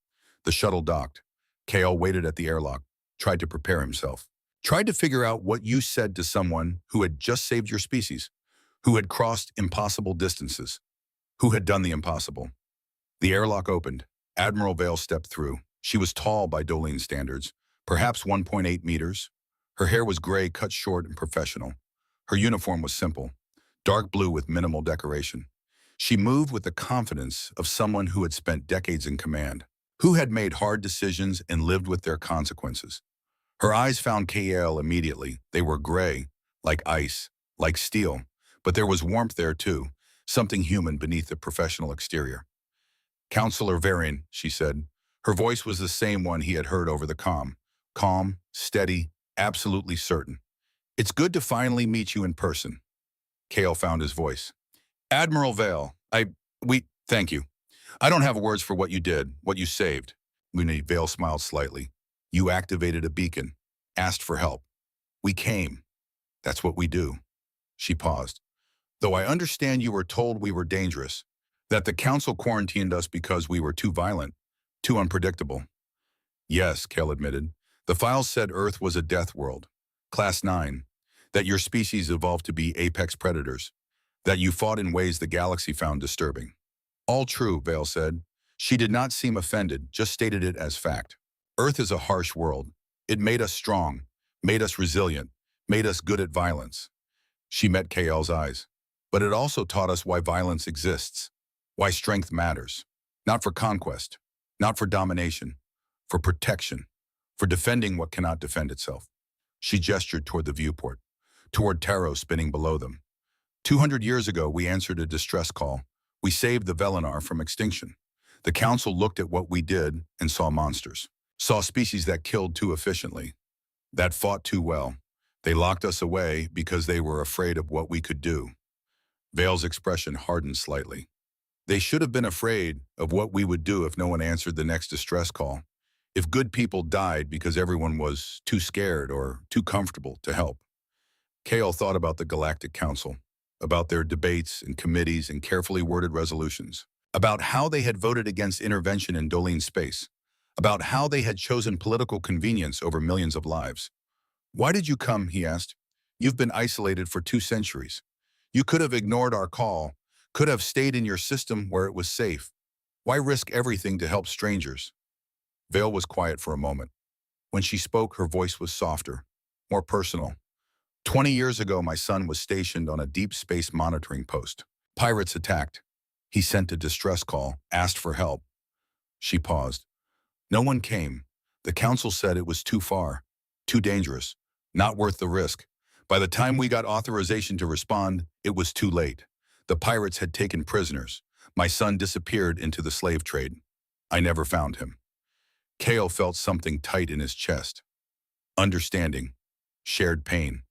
Speaker 1: The shuttle docked. KL waited at the airlock, tried to prepare himself. Tried to figure out what you said to someone who had just saved your species, who had crossed impossible distances, who had done the impossible. The airlock opened. Admiral Vale stepped through. She was tall by Doline standards, perhaps 1.8 meters. Her hair was gray, cut short and professional. Her uniform was simple, dark blue with minimal decoration. She moved with the confidence of someone who had spent decades in command, who had made hard decisions and lived with their consequences. Her eyes found KL immediately. They were gray, like ice, like steel, but there was warmth there too, something human beneath the professional exterior. "Counselor Varian," she said. Her voice was the same one he had heard over the comm. Calm, steady, absolutely certain. "It's good to finally meet you in person." Kale found his voice. "Admiral Vale, thank you. I don't have words for what you did, what you saved." Vale smiled slightly. "You activated a beacon, asked for help. We came. That's what we do." She paused. "Though I understand you were told we were dangerous, that the council quarantined us because we were too violent, too unpredictable." "Yes," Kale admitted. "The files said Earth was a death world. Class 9. that your species evolved to be apex predators, that you fought in ways the galaxy found disturbing. All true, Vale said. She did not seem offended, just stated it as fact. Earth is a harsh world. It made us strong, made us resilient, made us good at violence. She met KL's eyes. But it also taught us why violence exists, why strength matters. Not for conquest, not for domination, for protection, for defending what cannot defend itself. She gestured toward the viewport, toward Taro spinning below them. 200 years ago, we answered a distress call. We saved the Velinar from extinction. The Council looked at what we did and saw monsters, saw species that killed too efficiently, that fought too well. They locked us away because they were afraid of what we could do. Vale's expression hardened slightly. They should have been afraid of what we would do if no one answered the next distress call, if good people died because everyone was too scared or too comfortable to help. Kale thought about the Galactic Council, about their debates and committees and carefully worded resolutions, about how they had voted against intervention in Dolene space, about how they had chosen political convenience over millions of lives. "Why did you come?" he asked. "You've been isolated for 2 centuries. You could have ignored our call, could have stayed in your system where it was safe. Why risk everything to help strangers?" Vale was quiet for a moment. When she spoke, her voice was softer, more personal. 20 years ago, my son was stationed on a deep space monitoring post. Pirates attacked. He sent a distress call, asked for help. She paused. No one came. The council said it was too far, too dangerous, not worth the risk. By the time we got authorization to respond, it was too late. The pirates had taken prisoners. My son disappeared into the slave trade. I never found him. Kale felt something tight in his chest. Understanding. Shared pain.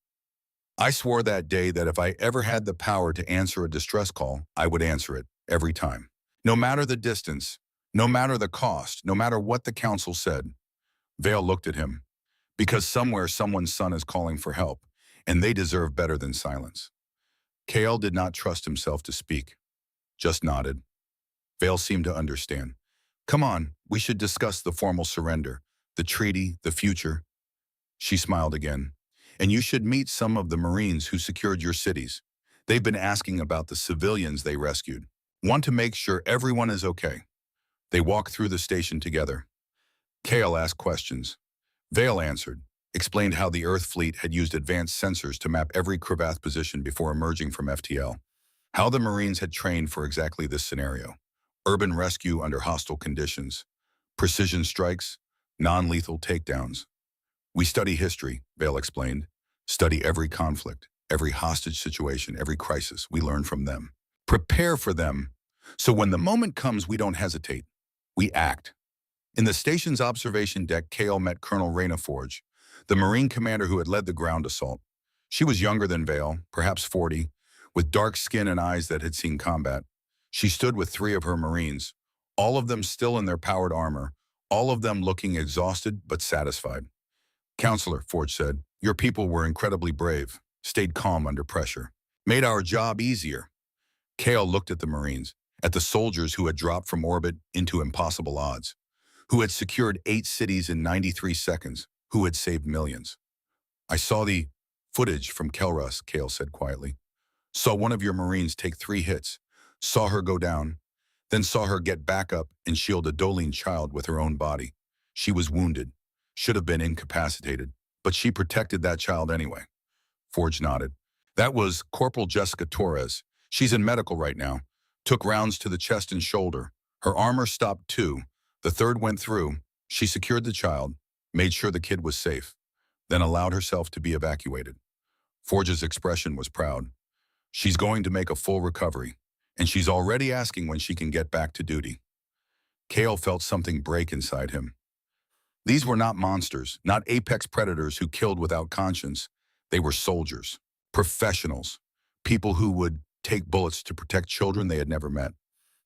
Speaker 1: I swore that day that if I ever had the power to answer a distress call, I would answer it, every time. No matter the distance, no matter the cost, no matter what the council said. Vale looked at him. Because somewhere someone's son is calling for help, and they deserve better than silence. Kale did not trust himself to speak, just nodded. Vale seemed to understand. "Come on, we should discuss the formal surrender, the treaty, the future." She smiled again. "And you should meet some of the Marines who secured your cities. They've been asking about the civilians they rescued. Want to make sure everyone is okay." They walked through the station together. Kale asked questions. Vale answered, explained how the Earth fleet had used advanced sensors to map every crevasse position before emerging from FTL. How the Marines had trained for exactly this scenario. Urban rescue under hostile conditions. Precision strikes, non-lethal takedowns. "We study history," Vale explained. "Study every conflict, every hostage situation, every crisis. We learn from them. Prepare for them. So when the moment comes, we don't hesitate. We act." In the station's observation deck, Kale met Colonel Raina Forge, the Marine commander who had led the ground assault. She was younger than Vale, perhaps 40, with dark skin and eyes that had seen combat. She stood with 3 of her Marines, all of them still in their powered armor, all of them looking exhausted but satisfied. "Counselor," Forge said, "your people were incredibly brave, stayed calm under pressure, made our job easier." Kale looked at the Marines, at the soldiers who had dropped from orbit into impossible odds, who had secured 8 cities in 93 seconds, who had saved millions. "I saw the footage from Kelrus," Kale said quietly. "Saw one of your Marines take 3 hits, saw her go down, then saw her get back up and shield a Dolene child with her own body. She was wounded, should have been incapacitated, but she protected that child anyway." Forge nodded. "That was Corporal Jessica Torres. She's in medical right now. Took rounds to the chest and shoulder. Her armor stopped 2. The 3rd went through. She secured the child, made sure the kid was safe, then allowed herself to be evacuated." Forge's expression was proud. "She's going to make a full recovery, and she's already asking when she can get back to duty." Kale felt something break inside him. These were not monsters, not apex predators who killed without conscience. They were soldiers, professionals, people who would take bullets to protect children they had never met.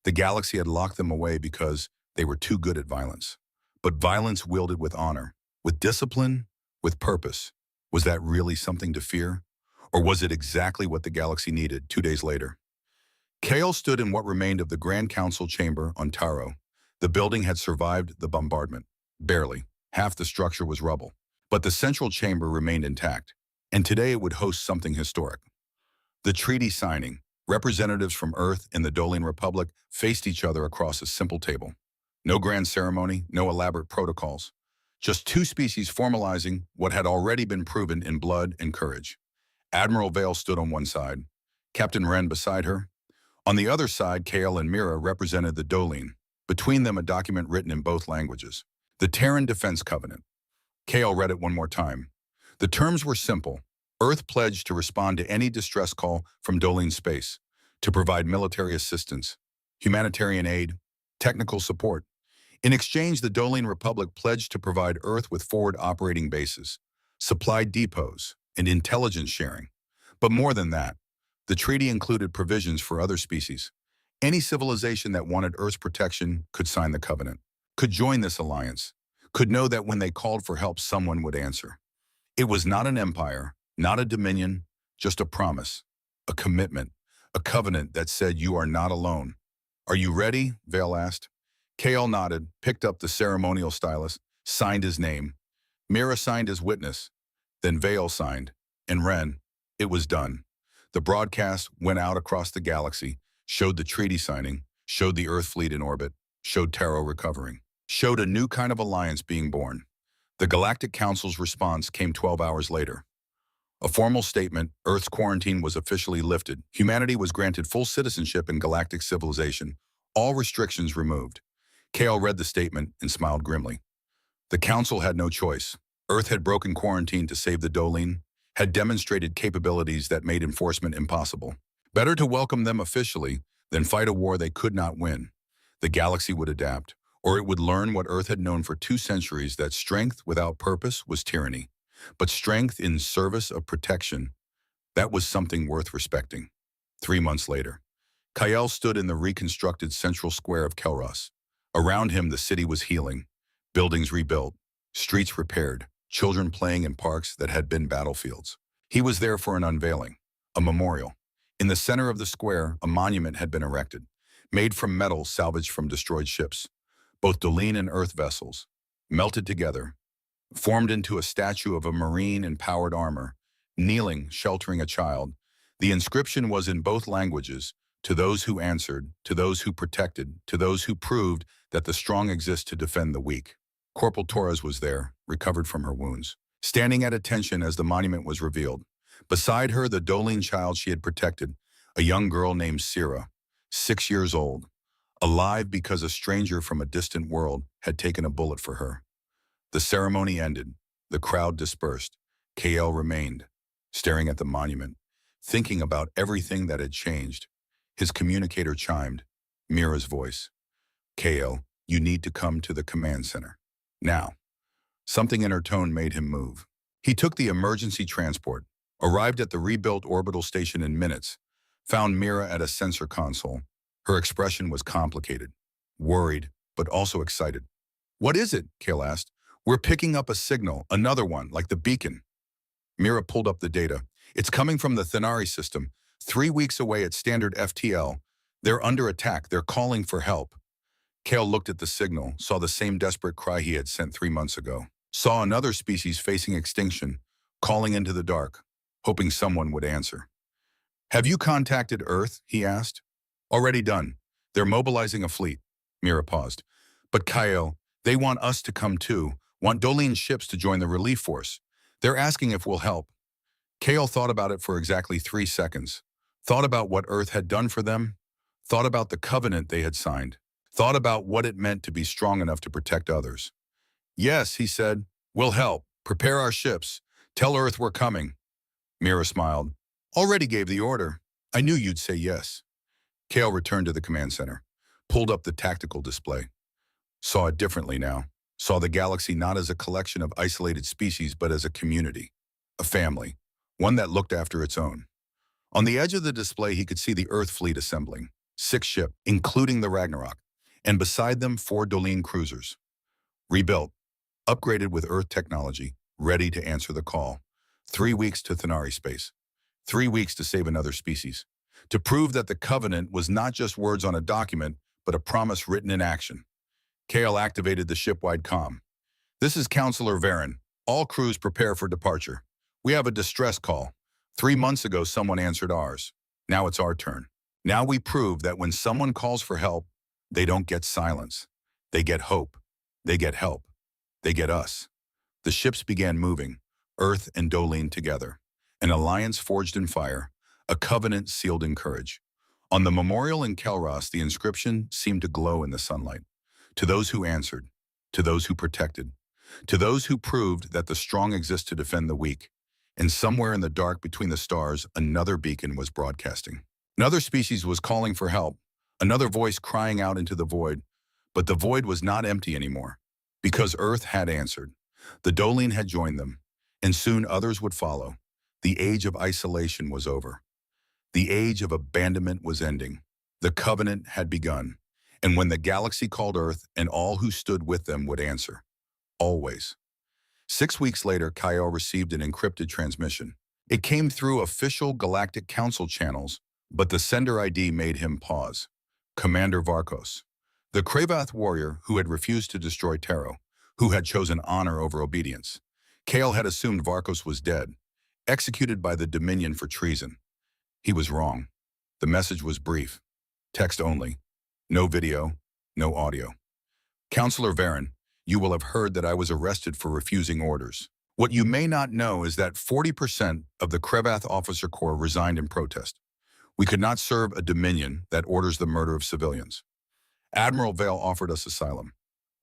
Speaker 1: The galaxy had locked them away because they were too good at violence. But violence wielded with honor, with discipline, with purpose. Was that really something to fear? Or was it exactly what the galaxy needed 2 days later? Kale stood in what remained of the Grand Council chamber on Taro. The building had survived the bombardment. Barely. Half the structure was rubble. But the central chamber remained intact. And today it would host something historic. The treaty signing. Representatives from Earth and the Dolian Republic faced each other across a simple table. No grand ceremony, no elaborate protocols. Just two species formalizing what had already been proven in blood and courage. Admiral Vale stood on one side, Captain Wren beside her. On the other side, Kale and Mira represented the Dolian. Between them, a document written in both languages. The Terran Defense Covenant. Kale read it one more time. The terms were simple. Earth pledged to respond to any distress call from Dolian space, to provide military assistance, humanitarian aid, technical support. In exchange, the Dolian Republic pledged to provide Earth with forward operating bases, supply depots, and intelligence sharing. But more than that, the treaty included provisions for other species. Any civilization that wanted Earth's protection could sign the covenant, could join this alliance, could know that when they called for help, someone would answer. It was not an empire, not a dominion, just a promise, a commitment, a covenant that said you are not alone. Are you ready? Vale asked. Kale nodded, picked up the ceremonial stylus, signed his name. Mira signed as witness. Then Vale signed. And Wren, it was done. The broadcast went out across the galaxy, showed the treaty signing, showed the Earth fleet in orbit, showed Taro recovering, showed a new kind of alliance being born. The Galactic Council's response came 12 hours later. A formal statement, Earth's quarantine was officially lifted. Humanity was granted full citizenship in galactic civilization, all restrictions removed. Kale read the statement and smiled grimly. The Council had no choice. Earth had broken quarantine to save the Dolian, had demonstrated capabilities that made enforcement impossible. Better to welcome them officially than fight a war they could not win. The galaxy would adapt, or it would learn what Earth had known for 2 centuries, that strength without purpose was tyranny. But strength in service of protection, that was something worth respecting. 3 months later, Kyle stood in the reconstructed central square of Kelros. Around him, the city was healing, buildings rebuilt, streets repaired, children playing in parks that had been battlefields. He was there for an unveiling, a memorial. In the center of the square, a monument had been erected, made from metal salvaged from destroyed ships. Both Dolian and Earth vessels, melted together, formed into a statue of a marine in powered armor, kneeling, sheltering a child. The inscription was in both languages, to those who answered, to those who protected, to those who proved that the strong exist to defend the weak. Corporal Torres was there, recovered from her wounds, standing at attention as the monument was revealed. Beside her, the Dolian child she had protected, a young girl named Sira, 6 years old, alive because a stranger from a distant world had taken a bullet for her. The ceremony ended. The crowd dispersed. Kale remained, staring at the monument, thinking about everything that had changed. His communicator chimed, Mira's voice. Kale, you need to come to the command center. Now. Something in her tone made him move. He took the emergency transport, arrived at the rebuilt orbital station in minutes, found Mira at a sensor console. Her expression was complicated, worried, but also excited. What is it? Kale asked. We're picking up a signal, another one, like the beacon. Mira pulled up the data. It's coming from the Thenari system, 3 weeks away at standard FTL. They're under attack. They're calling for help. Kale looked at the signal, saw the same desperate cry he had sent 3 months ago. Saw another species facing extinction, calling into the dark, hoping someone would answer. Have you contacted Earth? He asked. Already done. They're mobilizing a fleet. Mira paused. But Kyle, they want us to come too, want Dolian ships to join the relief force. They're asking if we'll help. Kale thought about it for exactly 3 seconds. Thought about what Earth had done for them. Thought about the covenant they had signed. Thought about what it meant to be strong enough to protect others. Yes, he said, we'll help. Prepare our ships. Tell Earth we're coming. Mira smiled. Already gave the order. I knew you'd say yes. Kale returned to the command center, pulled up the tactical display. Saw it differently now. Saw the galaxy not as a collection of isolated species, but as a community, a family, one that looked after its own. On the edge of the display, he could see the Earth fleet assembling, 6 ships, including the Ragnarok, and beside them 4 Dolian cruisers. Rebuilt, upgraded with Earth technology, ready to answer the call. 3 weeks to Thenari space. 3 weeks to save another species. To prove that the covenant was not just words on a document, but a promise written in action. Kale activated the ship-wide comm. This is Counselor Varen. All crews prepare for departure. We have a distress call. 3 months ago, someone answered ours. Now it's our turn. Now we prove that when someone calls for help, they don't get silence. They get hope. They get help. They get us. The ships began moving, Earth and Dolene together. An alliance forged in fire, a covenant sealed in courage. On the memorial in Kelros, the inscription seemed to glow in the sunlight. To those who answered, to those who protected, to those who proved that the strong exist to defend the weak. And somewhere in the dark between the stars, another beacon was broadcasting. Another species was calling for help, another voice crying out into the void. But the void was not empty anymore, because Earth had answered. The Dolene had joined them, and soon others would follow. The age of isolation was over. The age of abandonment was ending. The covenant had begun, and when the galaxy called Earth and all who stood with them would answer. Always. 6 weeks later, Kyle received an encrypted transmission. It came through official Galactic Council channels, but the sender ID made him pause. Commander Varkos, the Kravath warrior who had refused to destroy Taro, who had chosen honor over obedience. Kale had assumed Varkos was dead, executed by the Dominion for treason. He was wrong. The message was brief, text only, no video, no audio. Counselor Varen, you will have heard that I was arrested for refusing orders. What you may not know is that 40% of the Kravath officer corps resigned in protest. We could not serve a Dominion that orders the murder of civilians. Admiral Vale offered us asylum,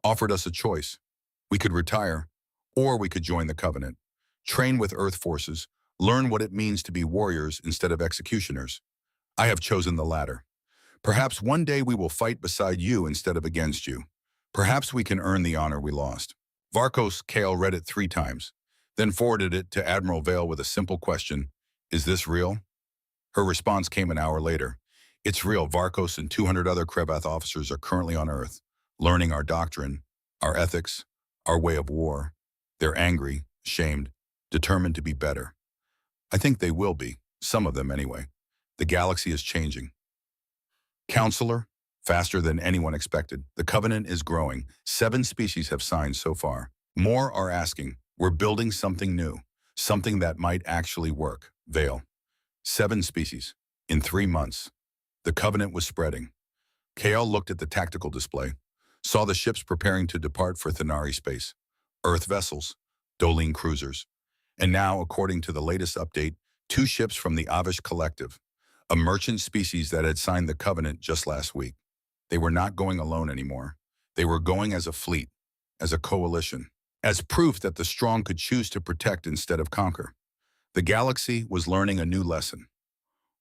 Speaker 1: offered us a choice. We could retire, or we could join the Covenant, train with Earth forces, learn what it means to be warriors instead of executioners. I have chosen the latter. Perhaps one day we will fight beside you instead of against you. Perhaps we can earn the honor we lost. Varkos Kale read it 3 times, then forwarded it to Admiral Vale with a simple question, is this real? Her response came an hour later. It's real. Varkos and 200 other Kravath officers are currently on Earth, learning our doctrine, our ethics, our way of war. They're angry, ashamed, determined to be better. I think they will be, some of them anyway. The galaxy is changing. Counselor, faster than anyone expected. The Covenant is growing. 7 species have signed so far. More are asking. We're building something new, something that might actually work. Vale. 7 species. In 3 months. The Covenant was spreading. Kael looked at the tactical display, saw the ships preparing to depart for Thanari space. Earth vessels, Dolene cruisers. And now, according to the latest update, 2 ships from the Avish Collective, a merchant species that had signed the Covenant just last week. They were not going alone anymore. They were going as a fleet, as a coalition, as proof that the strong could choose to protect instead of conquer. The galaxy was learning a new lesson,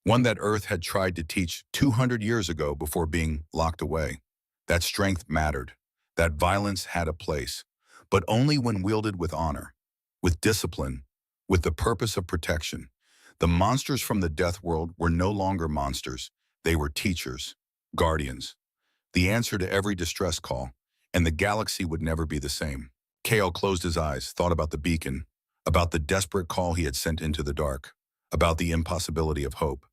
Speaker 1: one that Earth had tried to teach 200 years ago before being locked away. That strength mattered, that violence had a place, but only when wielded with honor, with discipline, with the purpose of protection. The monsters from the death world were no longer monsters. They were teachers, guardians, the answer to every distress call, and the galaxy would never be the same. Kale closed his eyes, thought about the beacon, about the desperate call he had sent into the dark, about the impossibility of hope.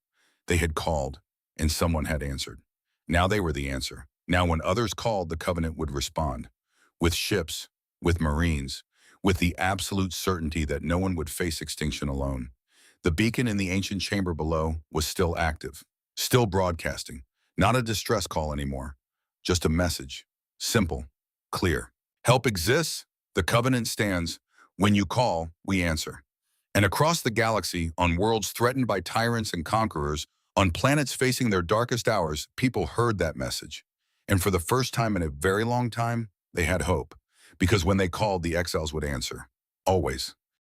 Speaker 1: They had called, and someone had answered. Now they were the answer. Now when others called, the Covenant would respond. With ships, with Marines, with the absolute certainty that no one would face extinction alone. The beacon in the ancient chamber below was still active, still broadcasting. Not a distress call anymore, just a message. Simple, clear. Help exists, the Covenant stands. When you call, we answer. And across the galaxy, on worlds threatened by tyrants and conquerors, on planets facing their darkest hours, people heard that message. And for the first time in a very long time, they had hope. Because when they called, the exiles would answer. Always.